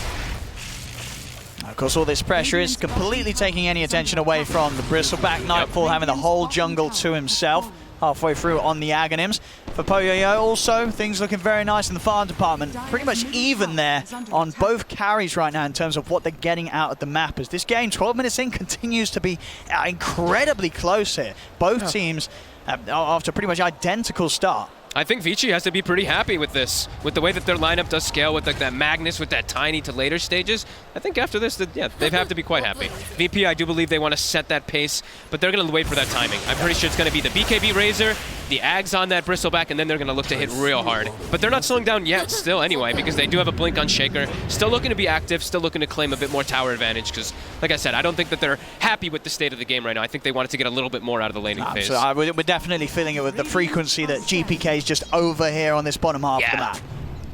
Speaker 3: Of course, all this pressure is completely taking any attention away from the Bristleback. Nightfall having the whole jungle to himself. Halfway through on the Aghanims. For Poyoyo also, things looking very nice in the farm department. Pretty much even there on both carries right now in terms of what they're getting out of the map. As this game, 12 minutes in, continues to be incredibly close here. Both teams, after pretty much identical start.
Speaker 4: I think Vici has to be pretty happy with this, with the way that their lineup does scale with like that Magnus, with that Tiny to later stages. I think after this, yeah, they have to be quite happy. VP, I do believe they want to set that pace, but they're going to wait for that timing. I'm pretty sure it's going to be the BKB Razor, the Ags on that Bristleback, and then they're going to look to hit real hard. But they're not slowing down yet still anyway, because they do have a blink on Shaker. Still looking to be active, still looking to claim a bit more tower advantage, because like I said, I don't think that they're happy with the state of the game right now. I think they wanted to get a little bit more out of the laning phase.
Speaker 3: So we're definitely feeling it with the frequency that GPK is just over here on this bottom half of the map.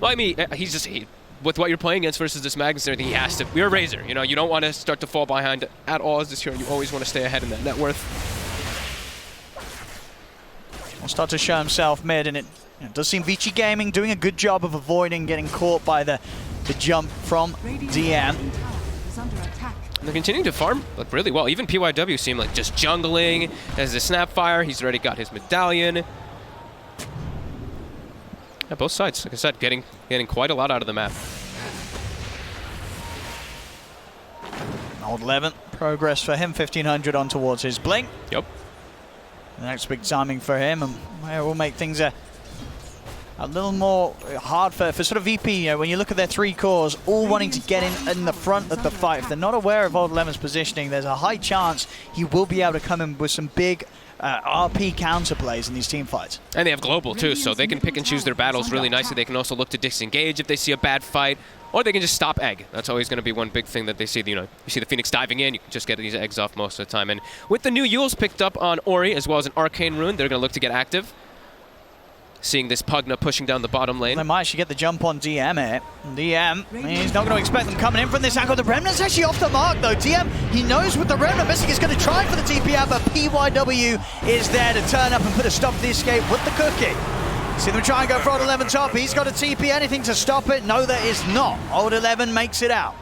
Speaker 4: Well, I mean, he's just, with what you're playing against versus this Magnus and everything, he has to. We're Razor, you know, you don't want to start to fall behind at all as this hero. You always want to stay ahead in that net worth.
Speaker 3: Will start to show himself mid, and it does seem Vici Gaming doing a good job of avoiding getting caught by the jump from DM.
Speaker 4: They're continuing to farm like really well. Even PYW seem like just jungling. As the Snapfire, he's already got his medallion. Yeah, both sides, like I said, getting quite a lot out of the map.
Speaker 3: Old 11, progress for him, 1500 on towards his blink.
Speaker 4: Yep.
Speaker 3: The next big timing for him, and will make things a little more hard for sort of VP. You know, when you look at their 3 cores, all wanting to get in the front of the fight. If they're not aware of Old 11's positioning, there's a high chance he will be able to come in with some big RP counterplays in these team fights.
Speaker 4: And they have global too, so they can pick and choose their battles really nicely. They can also look to disengage if they see a bad fight, or they can just stop egg. That's always going to be one big thing that they see. You know, you see the Phoenix diving in, you can just get these eggs off most of the time. And with the new Yules picked up on Ori, as well as an Arcane Rune, they're going to look to get active. Seeing this Pugna pushing down the bottom lane.
Speaker 3: They might actually get the jump on DM here. DM, he's not going to expect them coming in from this angle. The Remnant's actually off the mark though. DM, he knows with the Remnant missing, he's going to try for the TP out, but PYW is there to turn up and put a stop to the escape with the cookie. See them try and go for Old 11 top. He's got a TP, anything to stop it? No, there is not. Old 11 makes it out.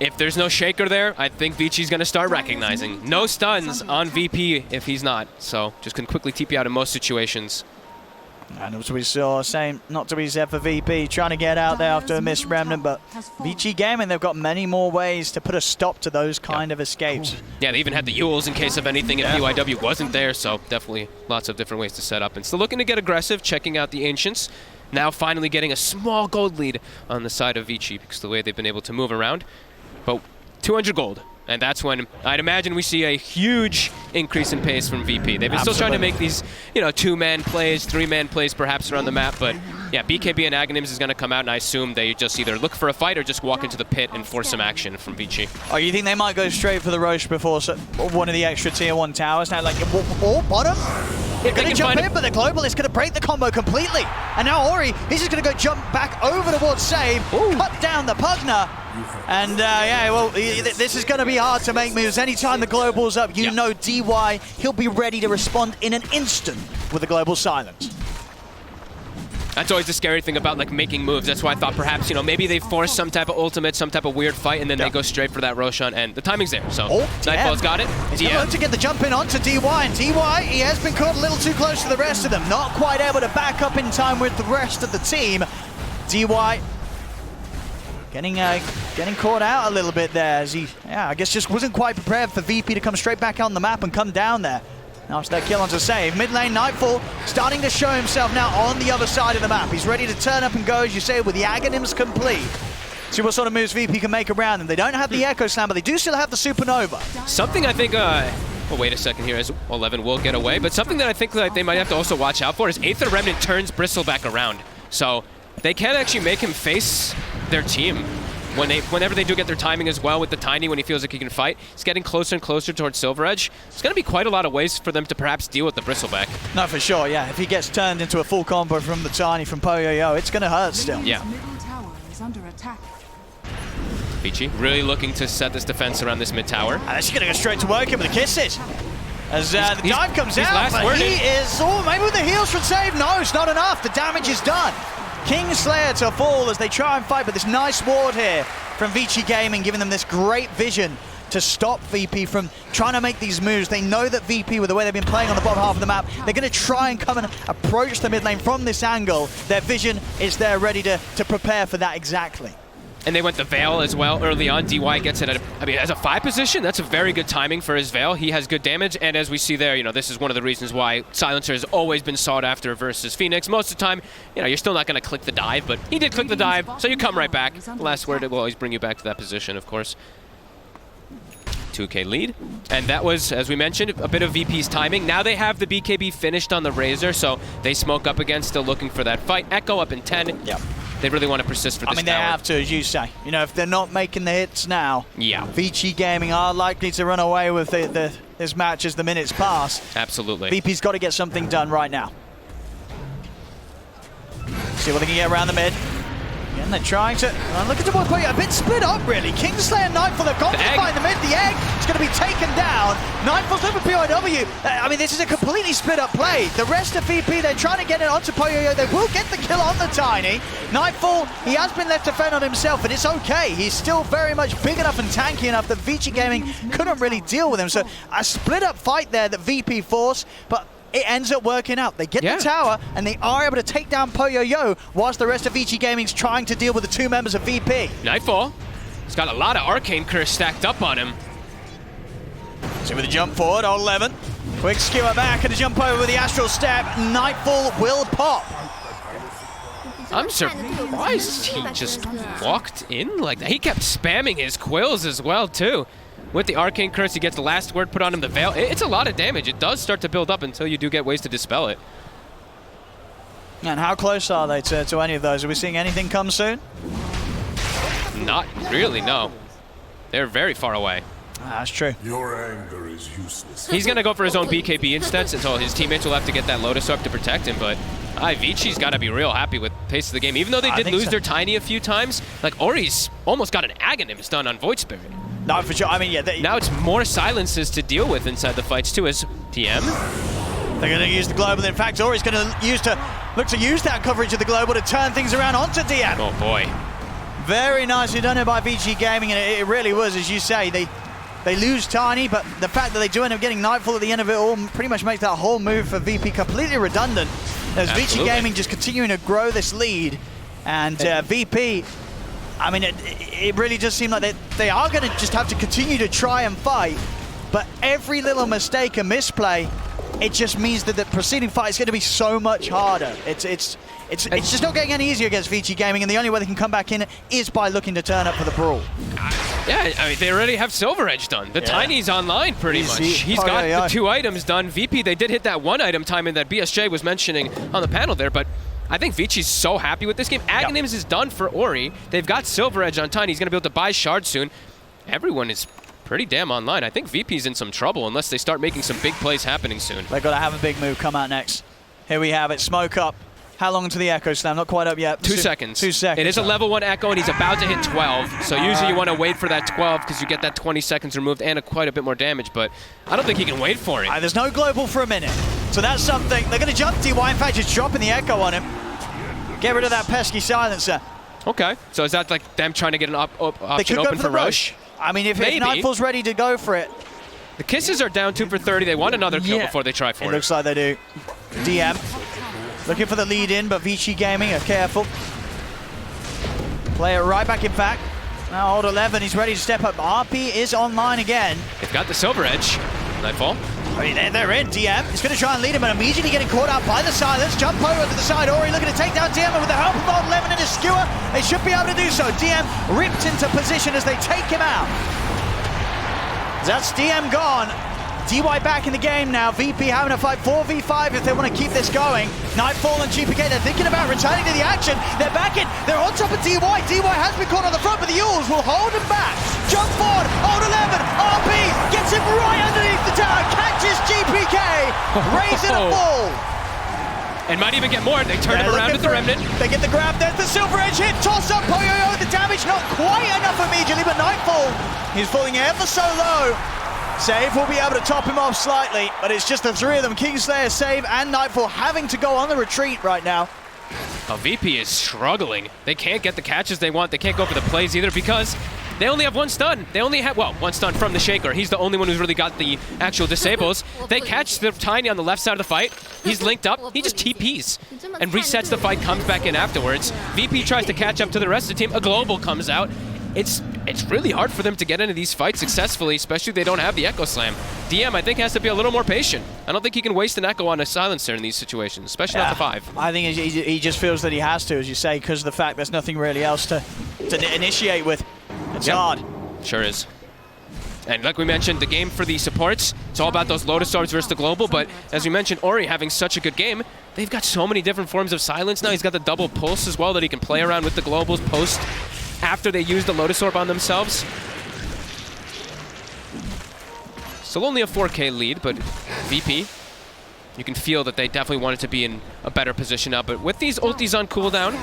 Speaker 4: if there's no Shaker there, I think Vici's going to start recognizing. No stuns on VP if he's not, so just can quickly TP out in most situations.
Speaker 3: And as we saw, same not to be said for VP, trying to get out there after a missed Remnant, but Vici Gaming, they've got many more ways to put a stop to those kind of escapes.
Speaker 4: Yeah, they even had the Yules in case of anything if PYW wasn't there, so definitely lots of different ways to set up. And still looking to get aggressive, checking out the Ancients. Now finally getting a small gold lead on the side of Vici because of the way they've been able to move around. But 200 gold. And that's when I'd imagine we see a huge increase in pace from VP. They've been still trying to make these, you know, 2-man plays, 3-man plays perhaps around the map, but yeah, BKB and Aghanims is going to come out, and I assume they just either look for a fight or just walk into the pit and force some action from Vici.
Speaker 3: Oh, you think they might go straight for the Roche before one of the extra tier 1 towers? Now, like, bottom? They're going to jump in, but the Global is going to break the combo completely. And now Ori, he's just going to go jump back over towards Save, cut down the Pugner. And yeah, well, this is going to be hard to make moves. Anytime the Global's up, you know DY, he'll be ready to respond in an instant with the Global silence.
Speaker 4: That's always the scary thing about like making moves. That's why I thought perhaps, you know, maybe they force some type of ultimate, some type of weird fight, and then they go straight for that Roshan, and the timing's there. So Nightfall's got it.
Speaker 3: He's going to get the jump in onto DY, and DY, he has been caught a little too close to the rest of them. Not quite able to back up in time with the rest of the team. DY getting caught out a little bit there as he, I guess just wasn't quite prepared for VP to come straight back on the map and come down there. After that kill onto Save. Mid lane, Nightfall starting to show himself now on the other side of the map. He's ready to turn up and go, as you say, with the Aghanims complete. See what sort of moves VP can make around them. They don't have the Echo Slam, but they do still have the Supernova.
Speaker 4: Something I think, oh, wait a second here, as 11 will get away, but something that I think that they might have to also watch out for is Aether Remnant turns Bristle back around. So they can actually make him face their team. Whenever they do get their timing as well with the Tiny when he feels like he can fight, he's getting closer and closer towards Silver Edge. There's going to be quite a lot of ways for them to perhaps deal with the Bristleback.
Speaker 3: No, for sure, yeah. If he gets turned into a full combo from the Tiny from Poyoyo, it's going to hurt still.
Speaker 4: Yeah. Vici really looking to set this defense around this mid tower.
Speaker 3: And she's going to go straight to work him with the kisses. As the dive comes out, but he is, maybe with the heals from Save. No, it's not enough. The damage is done. Kingslayer to fall as they try and fight, but this nice ward here from Vici Gaming, giving them this great vision to stop VP from trying to make these moves. They know that VP, with the way they've been playing on the bottom half of the map, they're going to try and come and approach the mid lane from this angle. Their vision is there ready to prepare for that exactly.
Speaker 4: And they went the Veil as well early on. DY gets it at as a 5 position. That's a very good timing for his Veil. He has good damage, and as we see there, you know, this is one of the reasons why Silencer has always been sought after versus Phoenix. Most of the time, you know, you're still not going to click the dive, but he did click the dive, so you come right back. The last word, it will always bring you back to that position, of course. 2K lead. And that was, as we mentioned, a bit of VP's timing. Now they have the BKB finished on the Razor, so they smoke up again, still looking for that fight. Echo up in 10.
Speaker 3: Yep.
Speaker 4: They really want to persist for this
Speaker 3: they have to, as you say. You know, if they're not making the hits now, Vici Gaming are likely to run away with this match as the minutes pass.
Speaker 4: Absolutely.
Speaker 3: VP's got to get something done right now. See what they can get around the mid. Again, they're trying to look at the one play, a bit split up really. Kingslayer and Nightfall, they've gone to find the mid. The egg is going to be taken down. Nightfall's over PYW. I mean, this is a completely split up play. The rest of VP, they're trying to get it onto Poyoyo. They will get the kill on the Tiny. Nightfall, he has been left to fend on himself, but it's okay. He's still very much big enough and tanky enough that Vici Gaming couldn't really deal with him. So a split up fight there that VP forced, but it ends up working out. They get the tower, and they are able to take down Poyoyo, whilst the rest of Vici Gaming's trying to deal with the 2 members of VP.
Speaker 4: Nightfall. He's got a lot of Arcane Curse stacked up on him.
Speaker 3: So with a jump forward, 11. Quick skewer back and a jump over with the Astral Step. Nightfall will pop.
Speaker 4: I'm surprised he just walked in like that. He kept spamming his quills as well, too. With the Arcane Curse, he gets the last word put on him, the Veil. It's a lot of damage. It does start to build up until you do get ways to dispel it.
Speaker 3: And how close are they to any of those? Are we seeing anything come soon?
Speaker 4: Not really, no. They're very far away.
Speaker 3: That's true.
Speaker 13: Your anger is useless.
Speaker 4: He's going to go for his own BKB instead, so his teammates will have to get that Lotus Orb to protect him, but Vici's got to be real happy with the pace of the game. Even though they did lose their Tiny a few times, like Ori's almost got an Aghanims done on Void Spirit.
Speaker 3: No, for sure. I mean, yeah.
Speaker 4: Now it's more silences to deal with inside the fights too, as TM.
Speaker 3: They're going to use the Global. In fact, Ori's going to look to use that coverage of the Global to turn things around onto DM.
Speaker 4: Oh boy.
Speaker 3: Very nicely done here by Vici Gaming, and it really was, as you say, they lose Tiny, but the fact that they do end up getting Nightfall at the end of it all pretty much makes that whole move for VP completely redundant. As Vici Gaming just continuing to grow this lead, and VP, I mean, it really does seem like they are going to just have to continue to try and fight, but every little mistake and misplay, it just means that the preceding fight is going to be so much harder. It's just not getting any easier against Vici Gaming, and the only way they can come back in is by looking to turn up for the brawl.
Speaker 4: Yeah, I mean, they already have Silver Edge done. The Tiny's online pretty much. He's got the 2 items done. VP, they did hit that 1 item timing that BSJ was mentioning on the panel there, but I think Vici's so happy with this game. Aghanims is done for Ori. They've got Silver Edge on Tiny. He's going to be able to buy Shard soon. Everyone is pretty damn online. I think VP's in some trouble unless they start making some big plays happening soon.
Speaker 3: They've got to have a big move come out next. Here we have it. Smoke up. How long to the Echo Slam? Not quite up yet.
Speaker 4: 2 seconds.
Speaker 3: 2 seconds.
Speaker 4: It is a level 1 Echo, and he's about to hit 12. So usually you want to wait for that 12 because you get that 20 seconds removed and quite a bit more damage. But I don't think he can wait for it.
Speaker 3: There's no global for a minute. So that's something. They're going to jump DY. In fact, just dropping the Echo on him. Get rid of that pesky silencer.
Speaker 4: Okay. So is that like them trying to get an option open for Roche?
Speaker 3: I mean, if Nightfall's ready to go for it.
Speaker 4: The Kisses are down 2 for 30. They want another kill before they try for it.
Speaker 3: It looks like they do. DM. Looking for the lead in, but Vici Gaming are careful. Play it right back in fact. Now Old 11, he's ready to step up. RP is online again.
Speaker 4: They've got the Silver Edge. Nightfall.
Speaker 3: I mean, they're in. DM is going to try and lead him, and immediately getting caught out by the silence. Jump over to the side. Ori looking to take down DM, and with the help of Old 11 and his skewer, they should be able to do so. DM ripped into position as they take him out. That's DM gone. DY back in the game now. VP having a fight 4v5 if they want to keep this going. Nightfall and GPK, they're thinking about returning to the action. They're back in. They're on top of DY. DY has been caught on the front, but the Yules will hold him back. Jump forward. Old 11. RP gets him right underneath the tower. Catches GPK. Raising a fall.
Speaker 4: And might even get more. They turn him around with the Remnant.
Speaker 3: They get the grab. There's the Silver Edge hit. Toss up. Poyoyo. The damage not quite enough immediately, but Nightfall, he's falling ever so low. Save will be able to top him off slightly, but it's just the 3 of them, Kingslayer, Save, and Nightfall having to go on the retreat right now.
Speaker 4: Oh, VP is struggling. They can't get the catches they want. They can't go for the plays either because they only have 1 stun. They only have, well, 1 stun from the Shaker. He's the only one who's really got the actual disables. They catch the Tiny on the left side of the fight. He's linked up. He just TPs and resets the fight, comes back in afterwards. VP tries to catch up to the rest of the team. A global comes out. It's really hard for them to get into these fights successfully, especially if they don't have the Echo Slam. DM, I think, has to be a little more patient. I don't think he can waste an Echo on a silencer in these situations, especially not the 5.
Speaker 3: I think he just feels that he has to, as you say, because of the fact there's nothing really else to initiate with. It's hard.
Speaker 4: Sure is. And like we mentioned, the game for the supports, it's all about those Lotus Orbs versus the Global, but as we mentioned, Ori having such a good game, they've got so many different forms of silence now. He's got the double pulse as well that he can play around with the Globals post after they use the Lotus Orb on themselves. Still only a 4K lead, but VP, you can feel that they definitely wanted to be in a better position now. But with these ultis on cooldown,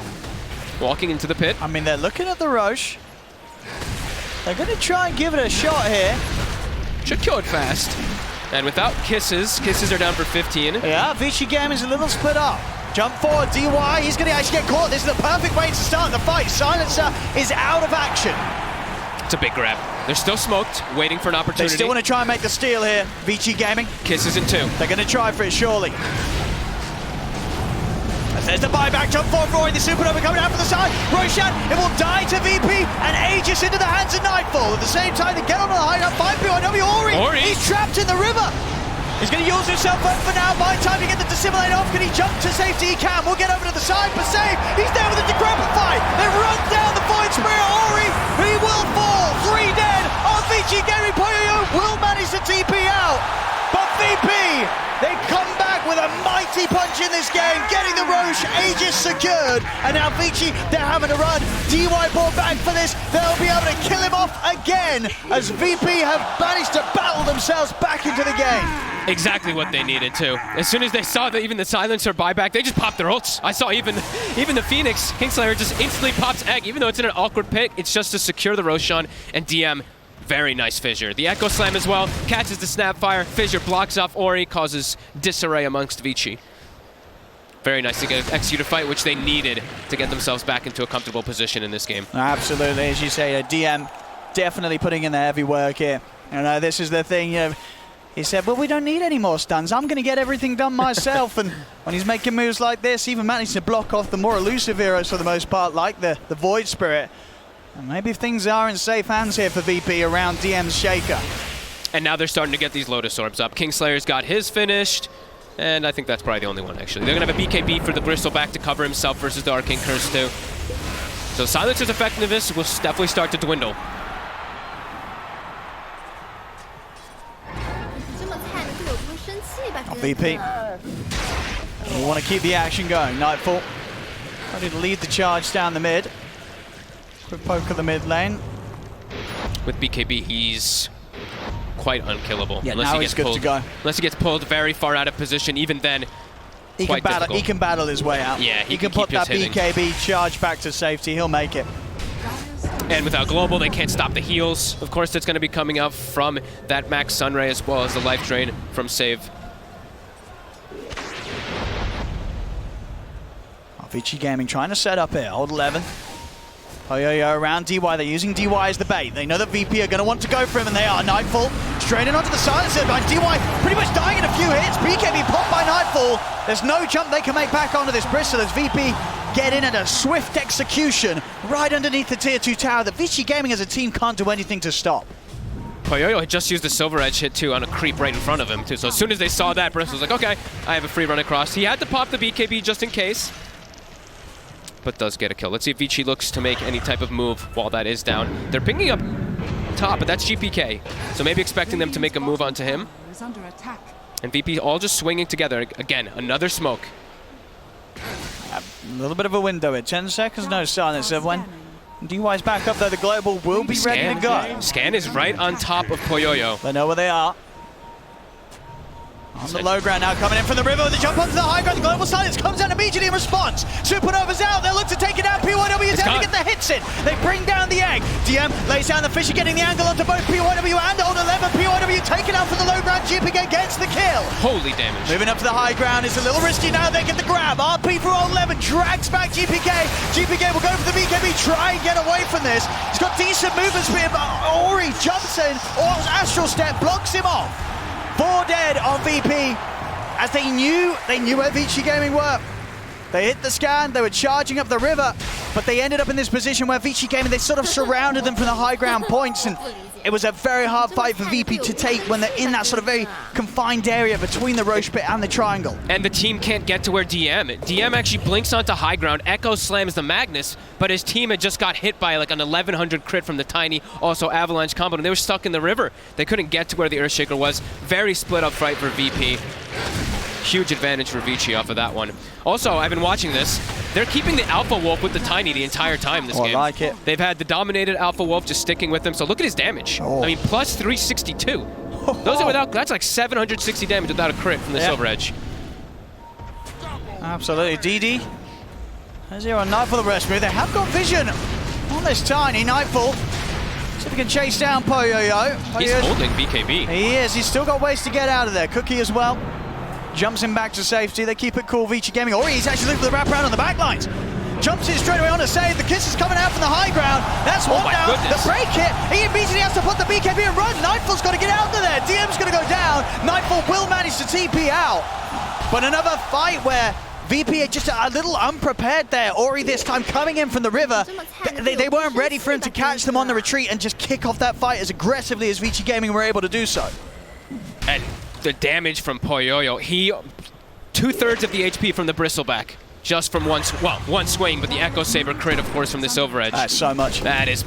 Speaker 4: walking into the pit.
Speaker 3: I mean, they're looking at the Roche. They're going to try and give it a shot here.
Speaker 4: Should kill it fast. And without Kisses, Kisses are down for 15.
Speaker 3: Yeah, Vici Game is a little split up. Jump forward, DY, he's going to actually get caught. This is the perfect way to start the fight. Silencer is out of action.
Speaker 4: It's a big grab. They're still smoked, waiting for an opportunity.
Speaker 3: They still want to try and make the steal here. Vici Gaming.
Speaker 4: Kisses in 2.
Speaker 3: They're going to try for it, surely. There's the buyback, jump forward, Roy, the Supernova coming out from the side. Roshan, it will die to VP and Aegis into the hands of Nightfall. At the same time, they get on the hideout, 5 POW, Ori, he's trapped in the river. He's going to use himself up for now. By the time to get the Dissimulate off, can he jump to safety? He can. We'll get over to the side for Save. He's there with the Decrepify. They run down the Void Spirit. Ori, he will fall. 3 dead. Vici Gary Poyo will manage to TP out. But VP, they come back with a mighty punch in this game, getting the Roche, Aegis secured. And now Vici, they're having to run. DY brought back for this. They'll be able to kill him off again as VP have managed to battle themselves back into the game.
Speaker 4: Exactly what they needed to. As soon as they saw that even the silencer buyback, they just popped their ults. I saw even the Phoenix, Kingslayer just instantly pops Egg. Even though it's in an awkward pit, it's just to secure the Roshan and DM. Very nice Fissure. The Echo Slam as well, catches the Snapfire. Fissure blocks off Ori, causes disarray amongst Vici. very nice to get execute a fight, which they needed to get themselves back into a comfortable position in this game.
Speaker 3: Absolutely, as you say, DM definitely putting in the heavy work here. This is the thing, he said, well, we don't need any more stuns. I'm going to get everything done myself. And when he's making moves like this, even managing to block off the more elusive heroes for the most part, like the Void Spirit. And maybe things are in safe hands here for VP around DM's Shaker.
Speaker 4: And now they're starting to get these Lotus Orbs up. Kingslayer's got his finished. And I think that's probably the only one, actually. They're going to have a BKB for the Bristleback to cover himself versus the Arcane Curse, too. So Silencer's effectiveness will definitely start to dwindle.
Speaker 3: VP. We want to keep the action going. Nightfall ready to lead the charge down the mid. Quick poke of the mid lane.
Speaker 4: With BKB, he's quite unkillable.
Speaker 3: Yeah, now he's good to go.
Speaker 4: Unless he gets pulled very far out of position, even then,
Speaker 3: he can battle his way out.
Speaker 4: Yeah,
Speaker 3: he can put that BKB charge back to safety. He'll make it.
Speaker 4: And without Global, they can't stop the heals. Of course, that's going to be coming out from that Max Sunray as well as the life drain from Save.
Speaker 3: Vici Gaming trying to set up here. Hold 11. Poyoyo around DY. They're using DY as the bait. They know that VP are going to want to go for him, and they are. Nightfall straight in onto the silencer. DY pretty much dying in a few hits. BKB popped by Nightfall. There's no jump they can make back onto this Bristol as VP get in at a swift execution right underneath the tier 2 tower that Vici Gaming as a team can't do anything to stop.
Speaker 4: Poyoyo had just used the Silver Edge hit too on a creep right in front of him too. So as soon as they saw that, Bristol was like, okay, I have a free run across. He had to pop the BKB just in case, but does get a kill. Let's see if Vici looks to make any type of move while that is down. They're pinging up top, but that's GPK. So maybe expecting them to make a move onto him. And VP all just swinging together. Again, another smoke.
Speaker 3: A little bit of a window here. 10 seconds, no silence. When DY's back up there, the Global will be ready to go.
Speaker 4: Scan is right on top of Poyoyo.
Speaker 3: They know where they are. On the low ground now, coming in from the river. They jump onto the high ground. The Global Silence comes down immediately in response. Supernova's out. They'll look to take it out. PYW is able to get the hits in. They bring down the egg. DM lays down the Fisher, getting the angle onto both PYW and Old 11. PYW taken out for the low ground. GPK gets the kill.
Speaker 4: Holy damage.
Speaker 3: Moving up to the high ground. It's a little risky now. They get the grab. RP for Old 11 drags back GPK. GPK will go for the BKB. Try and get away from this. He's got decent movement speed, but Ori jumps in. Or Astral Step blocks him off. 4 dead on VP, as they knew where Vici Gaming were. They hit the scan, they were charging up the river, but they ended up in this position where Vici Gaming, they sort of surrounded them from the high ground points, and it was a very hard fight for VP to take when they're in that sort of very confined area between the Roche Pit and the Triangle.
Speaker 4: And the team can't get to where DM actually blinks onto high ground, Echo slams the Magnus, but his team had just got hit by like an 1100 crit from the Tiny, also Avalanche combo, and they were stuck in the river. They couldn't get to where the Earthshaker was. Very split up fight for VP. Huge advantage for Vici off of that one. Also, I've been watching this. They're keeping the Alpha Wolf with the Tiny the entire time this game.
Speaker 3: I like it.
Speaker 4: They've had the dominated Alpha Wolf just sticking with him. So look at his damage. I mean, plus 362. Those are without, that's like 760 damage without a crit from the Silver Edge.
Speaker 3: Absolutely. DD. There's here on Nightfall the rest move. They have got vision on this Tiny. Nightfall. See if he can chase down Poyoyo.
Speaker 4: He's holding BKB.
Speaker 3: He is. He's still got ways to get out of there. Cookie as well. Jumps him back to safety. They keep it cool, Vici Gaming. Ori, he's actually looking for the wraparound on the back lines. Jumps in straight away on a save. The kiss is coming out from the high ground. That's one down.
Speaker 4: Goodness.
Speaker 3: The break hit. He immediately has to put the BKB and run. Nightfall's got to get out of there. DM's going to go down. Nightfall will manage to TP out. But another fight where VP are just a little unprepared there. Ori this time coming in from the river. They weren't ready for him to catch them on the retreat and just kick off that fight as aggressively as Vici Gaming were able to do so.
Speaker 4: And the damage from Poyoyo, he 2/3 of the HP from the Bristleback, just from one swing, but the Echo Saber crit, of course, from the Silver Edge.
Speaker 3: That's so much.
Speaker 4: That is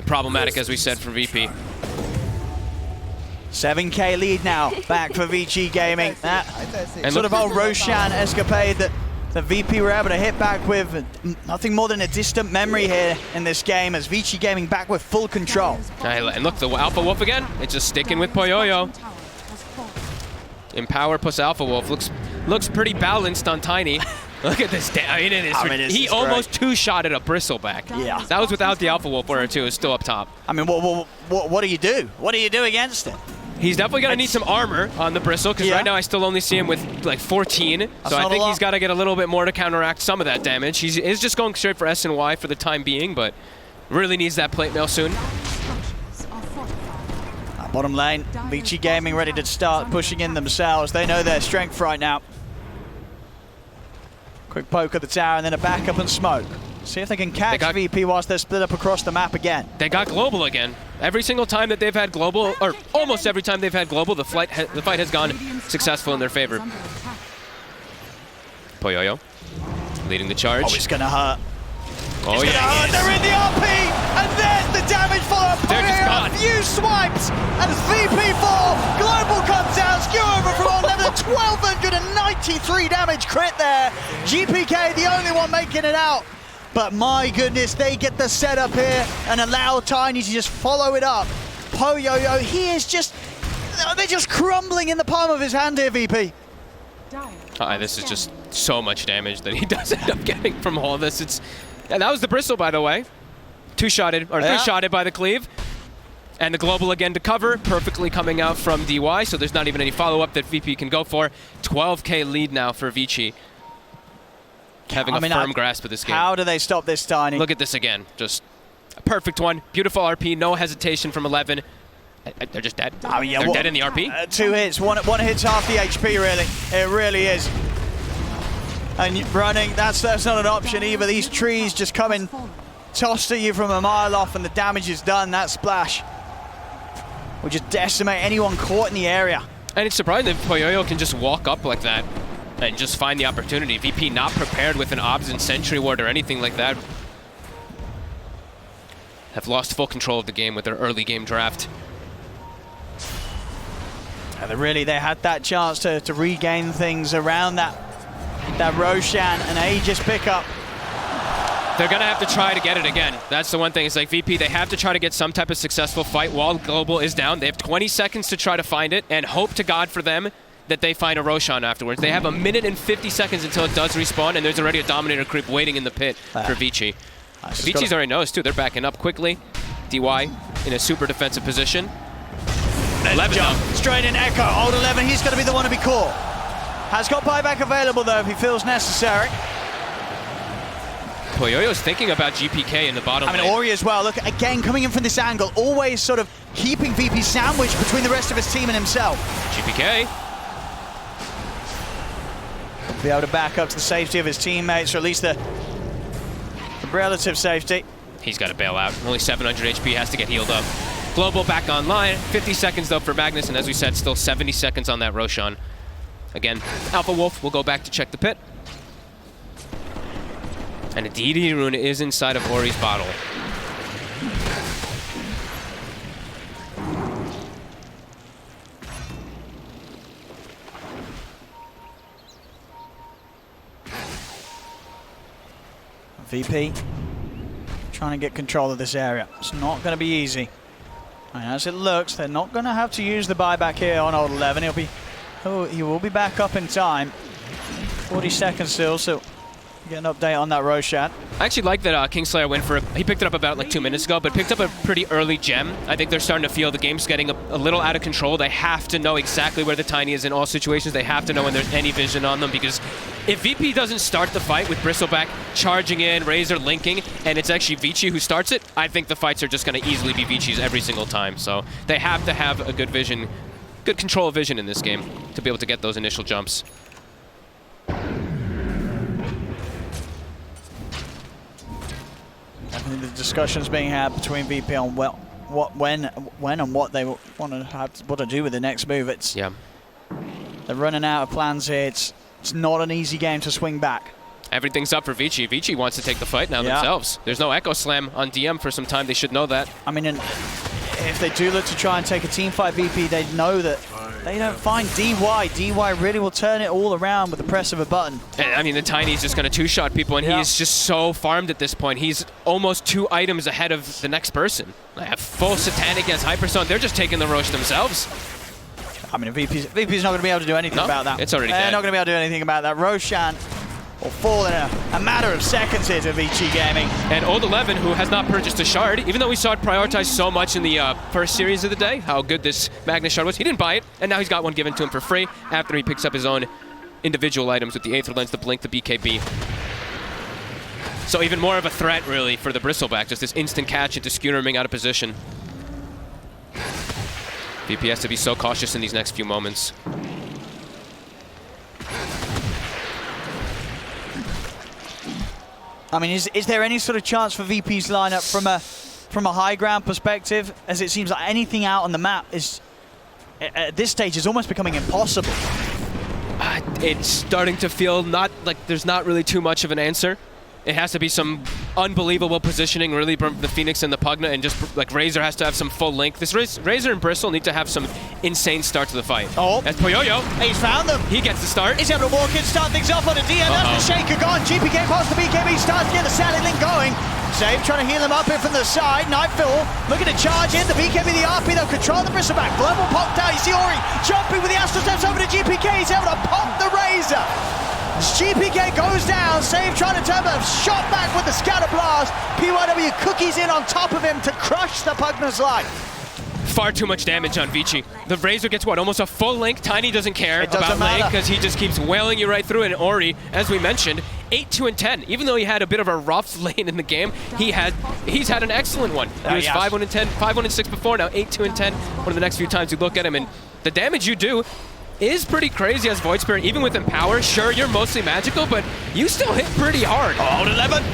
Speaker 4: problematic, as we said, for VP.
Speaker 3: 7K lead now, back for Vici Gaming. That sort of old Roshan escapade that the VP were able to hit back with. Nothing more than a distant memory here in this game as Vici Gaming back with full control.
Speaker 4: And look, the Alpha Wolf again, it's just sticking with Poyoyo. Empower plus Alpha Wolf looks pretty balanced on Tiny. Look at this. He almost two-shotted a Bristleback.
Speaker 3: Yeah.
Speaker 4: That was without the Alpha Wolf, where 2 is still up top.
Speaker 3: I mean, what do you do? What do you do against it?
Speaker 4: He's definitely going to need some armor on the Bristle, because right now I still only see him with like 14. So I think he's got to get a little bit more to counteract some of that damage. He is just going straight for S and Y for the time being, but really needs that plate mail soon.
Speaker 3: Bottom lane, Vici Gaming ready to start pushing in themselves. They know their strength right now. Quick poke at the tower and then a backup and smoke. See if they can catch VP whilst they're split up across the map again.
Speaker 4: They got global again. Every single time that they've had global, or almost every time they've had global, the fight has gone successful in their favor. Poyoyo leading the charge.
Speaker 3: Oh, it's gonna hurt.
Speaker 4: Oh yeah,
Speaker 3: they're in the RP, and there's the damage follow-up.
Speaker 4: They're just gone.
Speaker 3: A few swipes, and it's VP4. Global comes down, skew over from on level 1,293 damage crit there. GPK the only one making it out. But my goodness, they get the setup here and allow Tiny to just follow it up. Poyoyo, he is just, they're just crumbling in the palm of his hand here, VP.
Speaker 4: This is just so much damage that he does end up getting from all this. And that was the Bristle, by the way. Two-shotted, or three-shotted by the Cleave. And the global again to cover, perfectly coming out from DY, so there's not even any follow-up that VP can go for. 12k lead now for Vici. Having a firm grasp of this game.
Speaker 3: How do they stop this, Tiny?
Speaker 4: Look at this again. Just a perfect one. Beautiful RP, no hesitation from 11. They're just dead.
Speaker 3: Oh, yeah,
Speaker 4: they're dead in the RP.
Speaker 3: 2 hits. One hit's half the HP, really. It really is. And running, that's not an option either. These trees just come in, tossed at you from a mile off, and the damage is done. That splash will just decimate anyone caught in the area.
Speaker 4: And it's surprising that Poyoyo can just walk up like that and just find the opportunity. VP not prepared with an Obs and Sentry Ward or anything like that. Have lost full control of the game with their early game draft.
Speaker 3: And they had that chance to regain things around that Roshan and Aegis pickup.
Speaker 4: They're going to have to try to get it again. That's the one thing. It's like VP, they have to try to get some type of successful fight while Global is down. They have 20 seconds to try to find it, and hope to God for them that they find a Roshan afterwards. They have 1 minute and 50 seconds until it does respawn, and there's already a Dominator creep waiting in the pit for Vici. Vici's already knows, too. They're backing up quickly. DY in a super defensive position. 11
Speaker 3: straight in Echo. Old 11, he's going to be the one to be caught. Has got buyback available, though, if he feels necessary.
Speaker 4: Poyoyo's thinking about GPK in the bottom lane.
Speaker 3: Ori as well. Look, again, coming in from this angle, always sort of keeping VP sandwiched between the rest of his team and himself.
Speaker 4: GPK.
Speaker 3: Be able to back up to the safety of his teammates, or at least the relative safety.
Speaker 4: He's got to bail out. Only 700 HP, has to get healed up. Global back online. 50 seconds, though, for Magnus, and as we said, still 70 seconds on that Roshan. Again, Alpha Wolf will go back to check the pit. And a DD rune is inside of Ori's bottle.
Speaker 3: VP trying to get control of this area. It's not going to be easy. And as it looks, they're not going to have to use the buyback here on Old 11. He will be back up in time. 40 seconds still, so get an update on that Roshan.
Speaker 4: I actually like that Kingslayer went for he picked it up about like 2 minutes ago, but picked up a pretty early gem. I think they're starting to feel the game's getting a little out of control. They have to know exactly where the Tiny is in all situations. They have to know when there's any vision on them, because if VP doesn't start the fight with Bristleback charging in, Razor linking, and it's actually Vici who starts it, I think the fights are just going to easily be Vici's every single time. So they have to have a good vision, good control of vision in this game to be able to get those initial jumps.
Speaker 3: Definitely the discussions being had between VP on when and what they want to do with the next move. They're running out of plans here. It's not an easy game to swing back.
Speaker 4: Everything's up for Vici. Vici wants to take the fight now themselves. There's no Echo Slam on DM for some time. They should know that.
Speaker 3: I mean, if they do look to try and take a team fight, VP, they know that they don't find DY. DY really will turn it all around with the press of a button.
Speaker 4: And, I mean, the Tiny's just going to two-shot people, and he's just so farmed at this point. He's almost 2 items ahead of the next person. They have full Satanic against Hyperstone. They're just taking the Roche themselves.
Speaker 3: I mean, VP's not going to be able to do anything about that.
Speaker 4: It's already
Speaker 3: They're
Speaker 4: dead.
Speaker 3: not going to be able to do anything about that. Roshan will fall in a matter of seconds here to Vici Gaming.
Speaker 4: And Old 11, who has not purchased a shard, even though we saw it prioritized so much in the first series of the day, how good this Magnus shard was, he didn't buy it, and now he's got one given to him for free after he picks up his own individual items with the Aether Lens, the Blink, the BKB. So even more of a threat, really, for the Bristleback, just this instant catch into Skewnerming out of position. VP has to be so cautious in these next few moments.
Speaker 3: I mean, is there any sort of chance for VP's lineup from a high ground perspective, as it seems like anything out on the map is, at this stage, is almost becoming impossible?
Speaker 4: It's starting to feel not like there's not really too much of an answer. It has to be some unbelievable positioning, really, from the Phoenix and the Pugna, and just like Razor has to have some full link. This Razor and Bristle need to have some insane start to the fight.
Speaker 3: Oh,
Speaker 4: that's Poyoyo.
Speaker 3: He's found them.
Speaker 4: He gets the start.
Speaker 3: He's able to walk in, start things off on a DM. That's the Shaker gone. GPK past the BKB, starts to get the Sally Link going. Save trying to heal him up in from the side. Nightfall looking to charge in. The BKB, the RP, they'll control the Bristleback. Global popped out. You see Ori jumping with the Astral Steps over to GPK. He's able to pop the Razor. As GPK goes down, Save trying to turn, but shot back with the Scatter Blast. PYW cookies in on top of him to crush the Pugna's life.
Speaker 4: Far too much damage on Vici. The Razor gets what, almost a full link. Tiny doesn't care about link because he just keeps wailing you right through it. And Ori, as we mentioned, 8-2-10. Even though he had a bit of a rough lane in the game, he's had an excellent one. He was 5-1-10, 5-1-6 before, now 8-2-10. One of the next few times you look at him, and the damage you do is pretty crazy as Void Spirit. Even with Empower, sure, you're mostly magical, but you still hit pretty hard.
Speaker 3: Old 11.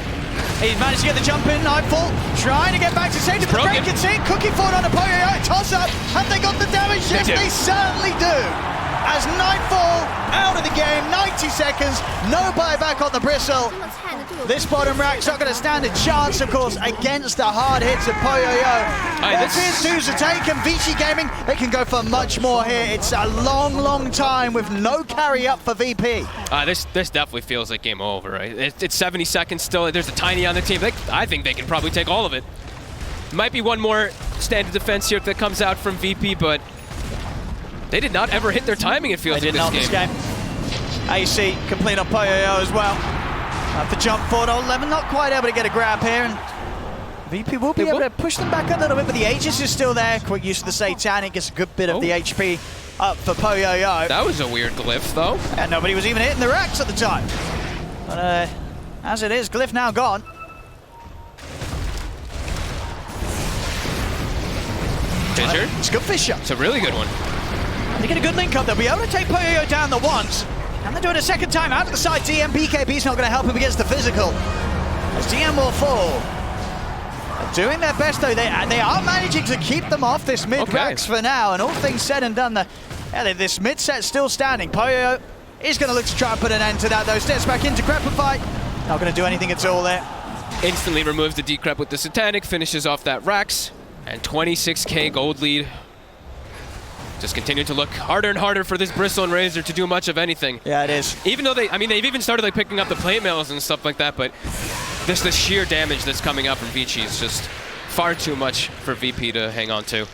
Speaker 3: He's managed to get the jump in. Nightfall trying to get back to safety. The break can see. Cookie forward on the Poyo. Toss up. Have they got the damage? Yes, they certainly do. As Nightfall out of the game, 90 seconds, no buyback on the Bristle. This bottom rack's not going to stand a chance, of course, against the hard hits of Poyo. All tiers 2s are taken. Vici Gaming, they can go for much more here. It's a long, long time with no carry up for VP.
Speaker 4: This definitely feels like game over, right? It's 70 seconds still. There's a Tiny on the team. I think they can probably take all of it. Might be one more standard defense here that comes out from VP, but they did not ever hit their timing, it feels like, this game.
Speaker 3: AC complete on Poyo as well. The jump forward, Old 11 not quite able to get a grab here, and VP will be able to push them back a little bit, but the Aegis is still there. Quick use of the Satanic, gets a good bit of the HP up for Poyo.
Speaker 4: That was a weird glyph, though.
Speaker 3: And nobody was even hitting the racks at the time. But as it is, glyph now gone.
Speaker 4: Fisher?
Speaker 3: It's a good Fisher.
Speaker 4: It's a really good one.
Speaker 3: They get a good link up. They'll be able to take Poyo down the once. And they're doing a second time out of the side. DM BKB's not going to help him against the physical. As DM will fall. They're doing their best though. They are managing to keep them off this mid-racks for now. And all things said and done, this mid-set's still standing. Poyo is going to look to try and put an end to that though. Steps back into Crepify. Not going to do anything at all there.
Speaker 4: Instantly removes the Decrep with the Satanic, finishes off that Rax. And 26k gold lead. Just continue to look harder and harder for this Bristle and Razor to do much of anything.
Speaker 3: Yeah, it is.
Speaker 4: Even though they've even started like picking up the plate mails and stuff like that, but just the sheer damage that's coming out from Vici is just far too much for VP to hang on to.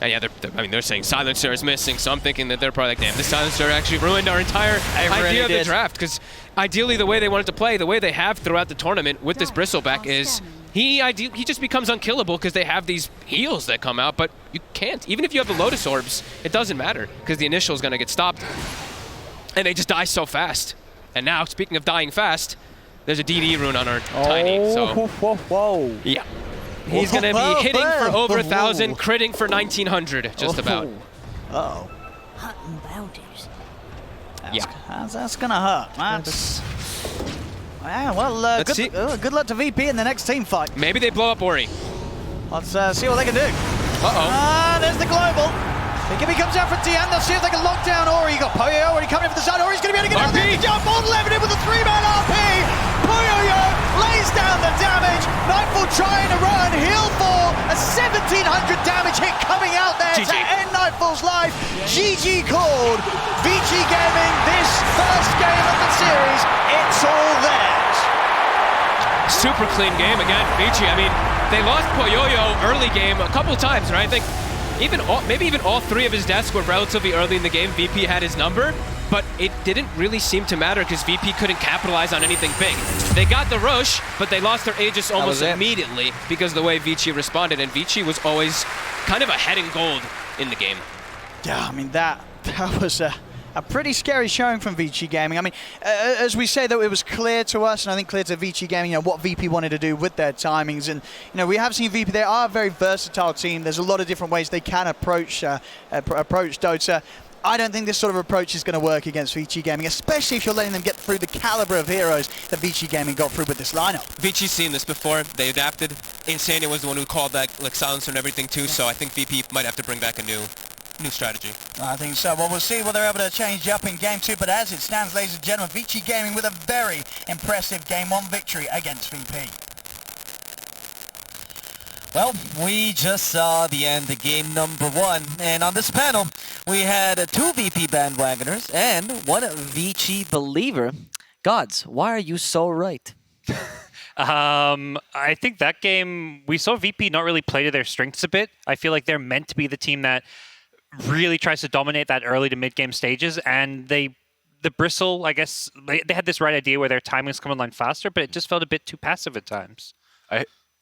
Speaker 4: And yeah, they're saying Silencer is missing, so I'm thinking that they're probably like, damn, this Silencer actually ruined our entire idea of the draft, because ideally the way they wanted to play, the way they have throughout the tournament with this Bristleback is he just becomes unkillable because they have these heals that come out, but you can't. Even if you have the Lotus Orbs, it doesn't matter because the initial is going to get stopped. And they just die so fast. And now, speaking of dying fast, there's a DD rune on our Tiny, so...
Speaker 3: Whoa.
Speaker 4: Yeah. He's going to be hitting for over 1,000, critting for 1,900, just about.
Speaker 3: Uh-oh.
Speaker 19: Hunting bounties.
Speaker 3: That's going to hurt. Yeah, well, good luck to VP in the next team fight.
Speaker 4: Maybe they blow up Ori.
Speaker 3: Let's see what they can do.
Speaker 4: Uh-oh.
Speaker 3: There's the global. BKB comes out for DM. They'll see if they can lock down Ori. You got Poyo already coming in for the side. Ori's going to be able to get out there. The jump on 11 in with a 3-man RP. Poyo lays down the damage. Nightfall trying to run. He'll fall. A 1,700 damage hit coming out there to end Nightfall's life. GG called. Vici Gaming, this first game of the series, it's all theirs.
Speaker 4: Super clean game again, Vici. I mean, they lost Poyoyo early game a couple times, right? I think maybe even all 3 of his deaths were relatively early in the game. VP had his number, but it didn't really seem to matter because VP couldn't capitalize on anything big. They got the rush, but they lost their Aegis almost immediately because of the way Vici responded, and Vici was always kind of ahead in gold in the game.
Speaker 3: Yeah, I mean, that was a pretty scary showing from Vici Gaming. I mean, as we say, though, it was clear to us, and I think clear to Vici Gaming, what VP wanted to do with their timings. And, we have seen VP, they are a very versatile team. There's a lot of different ways they can approach Dota. I don't think this sort of approach is going to work against Vici Gaming, especially if you're letting them get through the caliber of heroes that Vici Gaming got through with this lineup.
Speaker 4: Vici's seen this before. They adapted. Insania was the one who called that silencer and everything too, so I think VP might have to bring back a new strategy.
Speaker 3: I think so. Well, we'll see what they're able to change up in Game 2, but as it stands, ladies and gentlemen, Vici Gaming with a very impressive Game 1 victory against VP.
Speaker 20: Well, we just saw the end of game number 1, and on this panel, we had 2 VP bandwagoners and 1 Vici believer. Gods, why are you so right?
Speaker 12: I think that game, we saw VP not really play to their strengths a bit. I feel like they're meant to be the team that really tries to dominate that early to mid-game stages, and the Bristle, I guess, they had this right idea where their timings come online faster, but it just felt a bit too passive at times.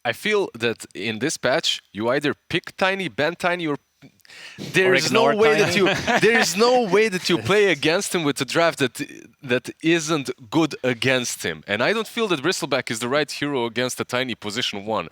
Speaker 8: I feel that in this patch, you either pick Tiny, ban Tiny, or there is no way that you play against him with a draft that isn't good against him. And I don't feel that Bristleback is the right hero against a Tiny position 1.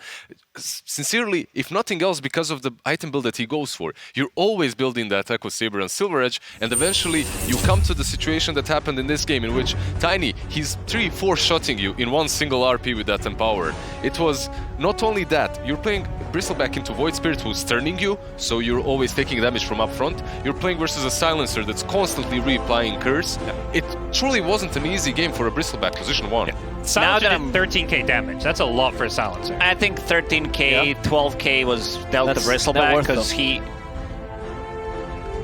Speaker 8: Sincerely, if nothing else, because of the item build that he goes for. You're always building the attack with Saber and Silver Edge, and eventually you come to the situation that happened in this game in which Tiny, he's 3-4 shotting you in one single RP with that Empower. It was not only that, you're playing Bristleback into Void Spirit who's turning you, so you're always taking damage from up front. You're playing versus a Silencer that's constantly reapplying Curse. It truly wasn't an easy game for a Bristleback position 1.
Speaker 12: Silencer did 13k damage. That's a lot for a Silencer.
Speaker 11: I think 13k, 12k was dealt to Bristleback because he...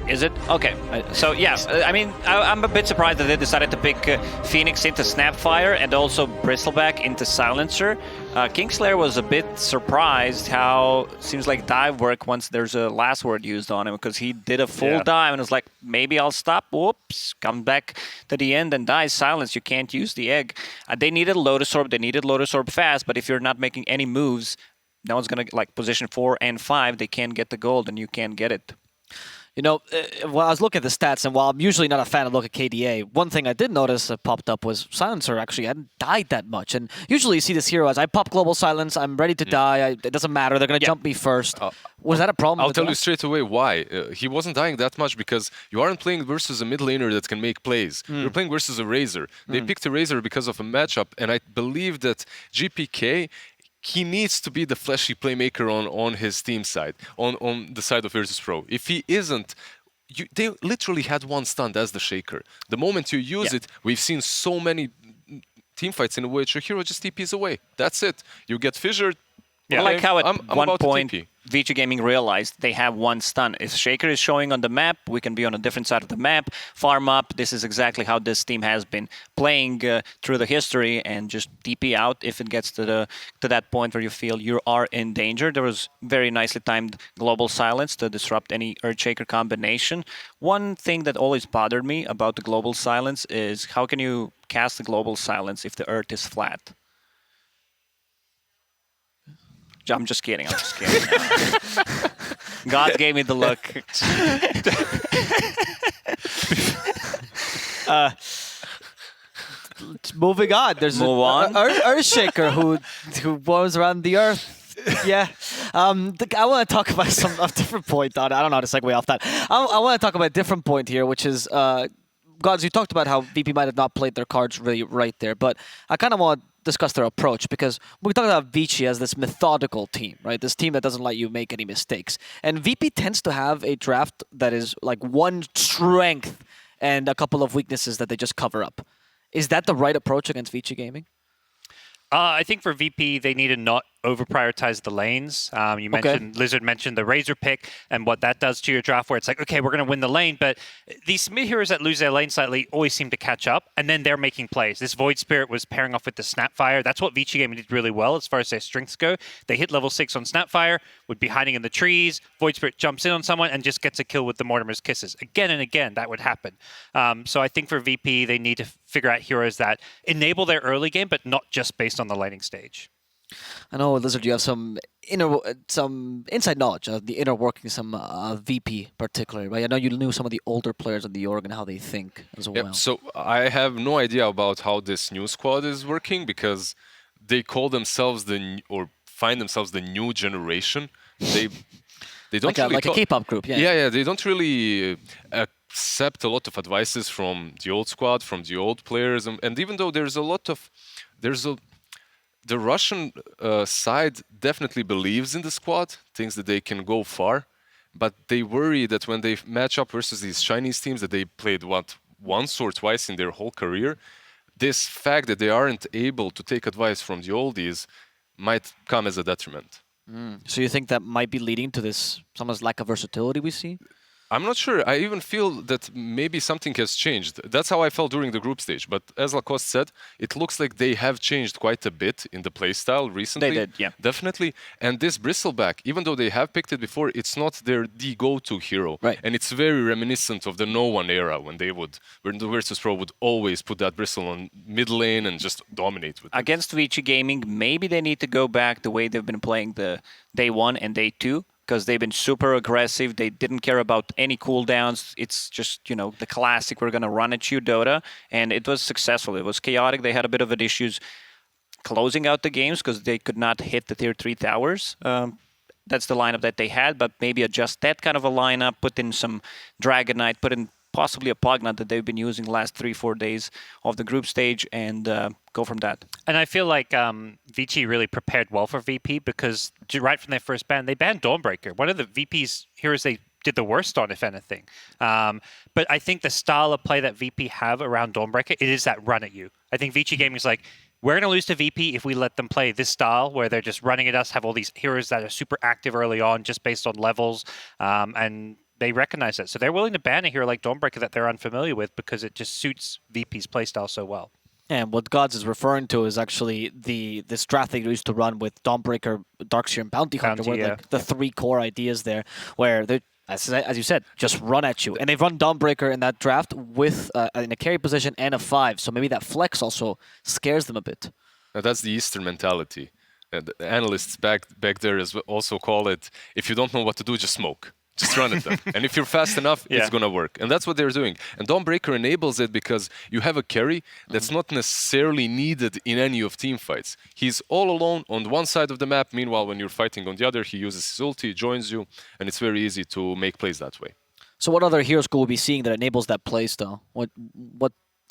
Speaker 11: Is it? Okay. So, yeah, I mean, I'm a bit surprised that they decided to pick Phoenix into Snapfire and also Bristleback into Silencer. Kingslayer was a bit surprised how it seems like dive work once there's a last word used on him, because he did a full dive and was like, maybe I'll stop. Whoops. Comes back to the end and dies. Silence. You can't use the egg. They needed Lotus Orb. They needed Lotus Orb fast, but if you're not making any moves, no one's going to, like, position 4 and 5, they can't get the gold and you can't get it.
Speaker 20: Well, I was looking at the stats, and while I'm usually not a fan of looking at KDA, one thing I did notice that popped up was Silencer actually hadn't died that much. And usually you see this hero as, I pop Global Silence, I'm ready to die, it doesn't matter, they're going to jump me first. Was that a problem?
Speaker 8: I'll tell you straight away why. He wasn't dying that much because you aren't playing versus a mid laner that can make plays. You're playing versus a Razor. They picked a Razor because of a matchup, and I believe that GPK, he needs to be the flashy playmaker on his team side, on the side of Virtus.pro. If he isn't, they literally had one stun as the Shaker. The moment you use it, we've seen so many team fights in which your hero just TPs away. That's it. You get fissured.
Speaker 11: I like how at one point Vici Gaming realized they have one stun. If Shaker is showing on the map, we can be on a different side of the map, farm up. This is exactly how this team has been playing through the history, and just TP out if it gets to that point where you feel you are in danger. There was very nicely timed Global Silence to disrupt any Earthshaker combination. One thing that always bothered me about the Global Silence is how can you cast the Global Silence if the Earth is flat? I'm just kidding. God gave me the look.
Speaker 20: Moving on. There's Earthshaker who roams around the earth. Yeah. I want to talk about a different point. I don't know how to segue off that. I want to talk about a different point here, which is, Gods, you talked about how VP might have not played their cards really right there, but I kind of want to discuss their approach, because we talk about Vici as this methodical team, right? This team that doesn't let you make any mistakes. And VP tends to have a draft that is like one strength and a couple of weaknesses that they just cover up. Is that the right approach against Vici Gaming?
Speaker 12: I think for VP, they need to not over-prioritize the lanes. You mentioned, Lizard mentioned the Razor pick and what that does to your draft, where it's like, okay, we're going to win the lane, but these mid heroes that lose their lane slightly always seem to catch up, and then they're making plays. This Void Spirit was pairing off with the Snapfire. That's what Vici Gaming did really well as far as their strengths go. They hit level 6 on Snapfire, would be hiding in the trees, Void Spirit jumps in on someone and just gets a kill with the Mortimer's Kisses. Again and again, that would happen. So I think for VP, they need to figure out heroes that enable their early game, but not just based on the laning stage.
Speaker 20: I know, Lizard, you have some inside knowledge of the inner workings, some VP particularly, right? I know you knew some of the older players in the org and how they think as well.
Speaker 8: So I have no idea about how this new squad is working because they call themselves or find themselves the new generation. They don't
Speaker 20: like a K-pop group, yeah.
Speaker 8: Yeah, they don't really accept a lot of advices from the old squad, from the old players, and even though the Russian side definitely believes in the squad, thinks that they can go far, but they worry that when they match up versus these Chinese teams that they played once or twice in their whole career, this fact that they aren't able to take advice from the oldies might come as a detriment.
Speaker 20: So you think that might be leading to this someone's lack of versatility we see?
Speaker 8: I'm not sure. I even feel that maybe something has changed. That's how I felt during the group stage. But as Lacoste said, it looks like they have changed quite a bit in the playstyle recently.
Speaker 11: They did, yeah.
Speaker 8: Definitely. And this Bristleback, even though they have picked it before, it's not the go-to hero.
Speaker 20: Right.
Speaker 8: And it's very reminiscent of the No One era when the Virtus.pro would always put that Bristle on mid lane and just dominate with it.
Speaker 11: Against Vici Gaming, maybe they need to go back the way they've been playing the day 1 and day 2. Because they've been super aggressive. They didn't care about any cooldowns. It's just, the classic, we're going to run at you, Dota. And it was successful. It was chaotic. They had a bit of an issues closing out the games because they could not hit the tier 3 towers. That's the lineup that they had, but maybe adjust that kind of a lineup, put in some Dragon Knight, put in possibly a Pugnut that they've been using last 3-4 days of the group stage and go from that.
Speaker 12: And I feel like Vici really prepared well for VP because right from their first ban, they banned Dawnbreaker. One of the VP's heroes they did the worst on, if anything. But I think the style of play that VP have around Dawnbreaker, it is that run at you. I think Vici Gaming is like, we're going to lose to VP if we let them play this style where they're just running at us, have all these heroes that are super active early on just based on levels, and they recognize it. So they're willing to ban a hero like Dawnbreaker that they're unfamiliar with because it just suits VP's playstyle so well.
Speaker 20: And what Gods is referring to is actually the strat they used to run with Dawnbreaker, Darkseer, and Bounty Hunter, where the 3 core ideas there, where they, as you said, just run at you. And they've run Dawnbreaker in that draft with in a carry position and a 5, so maybe that flex also scares them a bit.
Speaker 8: Now, that's the Eastern mentality. The analysts back there also call it, if you don't know what to do, just smoke. Just run at them. And if you're fast enough, it's going to work. And that's what they're doing. And Dawnbreaker enables it because you have a carry that's not necessarily needed in any of team fights. He's all alone on one side of the map. Meanwhile, when you're fighting on the other, he uses his ulti, joins you, and it's very easy to make plays that way.
Speaker 20: So what other heroes could we be seeing that enables that playstyle? What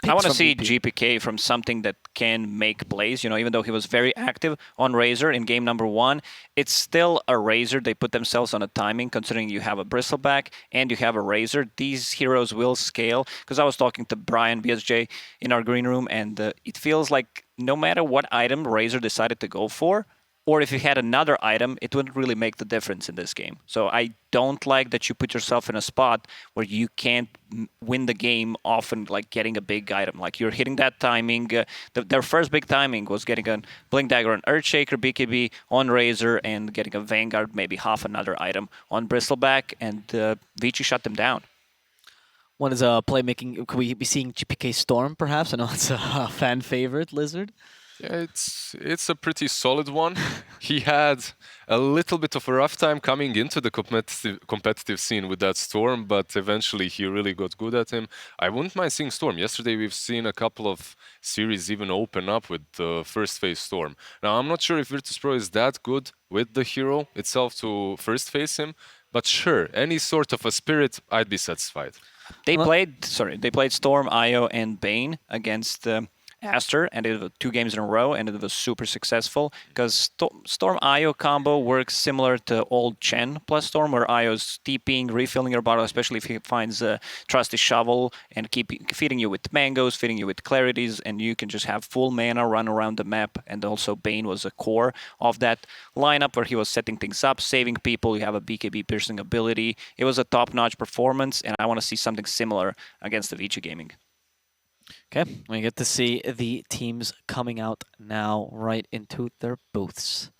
Speaker 11: I want to see GPK from something that can make plays. Even though he was very active on Razor in game number 1, it's still a Razor. They put themselves on a timing, considering you have a Bristleback and you have a Razor. These heroes will scale. Because I was talking to Brian BSJ in our green room, and it feels like no matter what item Razor decided to go for, or if you had another item, it wouldn't really make the difference in this game. So I don't like that you put yourself in a spot where you can't win the game often, like getting a big item. Like you're hitting that timing. Their first big timing was getting a Blink Dagger on Earthshaker, BKB, on Razor, and getting a Vanguard, maybe half another item on Bristleback, and Vici shut them down.
Speaker 20: One is playmaking. Could we be seeing GPK Storm, perhaps? I know it's a fan favorite, Lizard.
Speaker 8: Yeah, it's a pretty solid one. He had a little bit of a rough time coming into the competitive scene with that Storm, but eventually he really got good at him. I wouldn't mind seeing Storm. Yesterday we've seen a couple of series even open up with the first phase Storm. Now I'm not sure if Virtus.pro is that good with the hero itself to first phase him, but sure, any sort of a spirit, I'd be satisfied.
Speaker 11: They played Storm, Io, and Bane against Aster, and it was 2 games in a row, and it was super successful because Storm Io combo works similar to old Chen plus Storm, where Io's TPing, refilling your bottle, especially if he finds a trusty shovel, and keep feeding you with mangoes, feeding you with clarities, and you can just have full mana run around the map. And also Bane was a core of that lineup where he was setting things up, saving people. You have a BKB piercing ability. It was a top-notch performance, and I want to see something similar against the Vici Gaming.
Speaker 20: Okay, we get to see the teams coming out now right into their booths.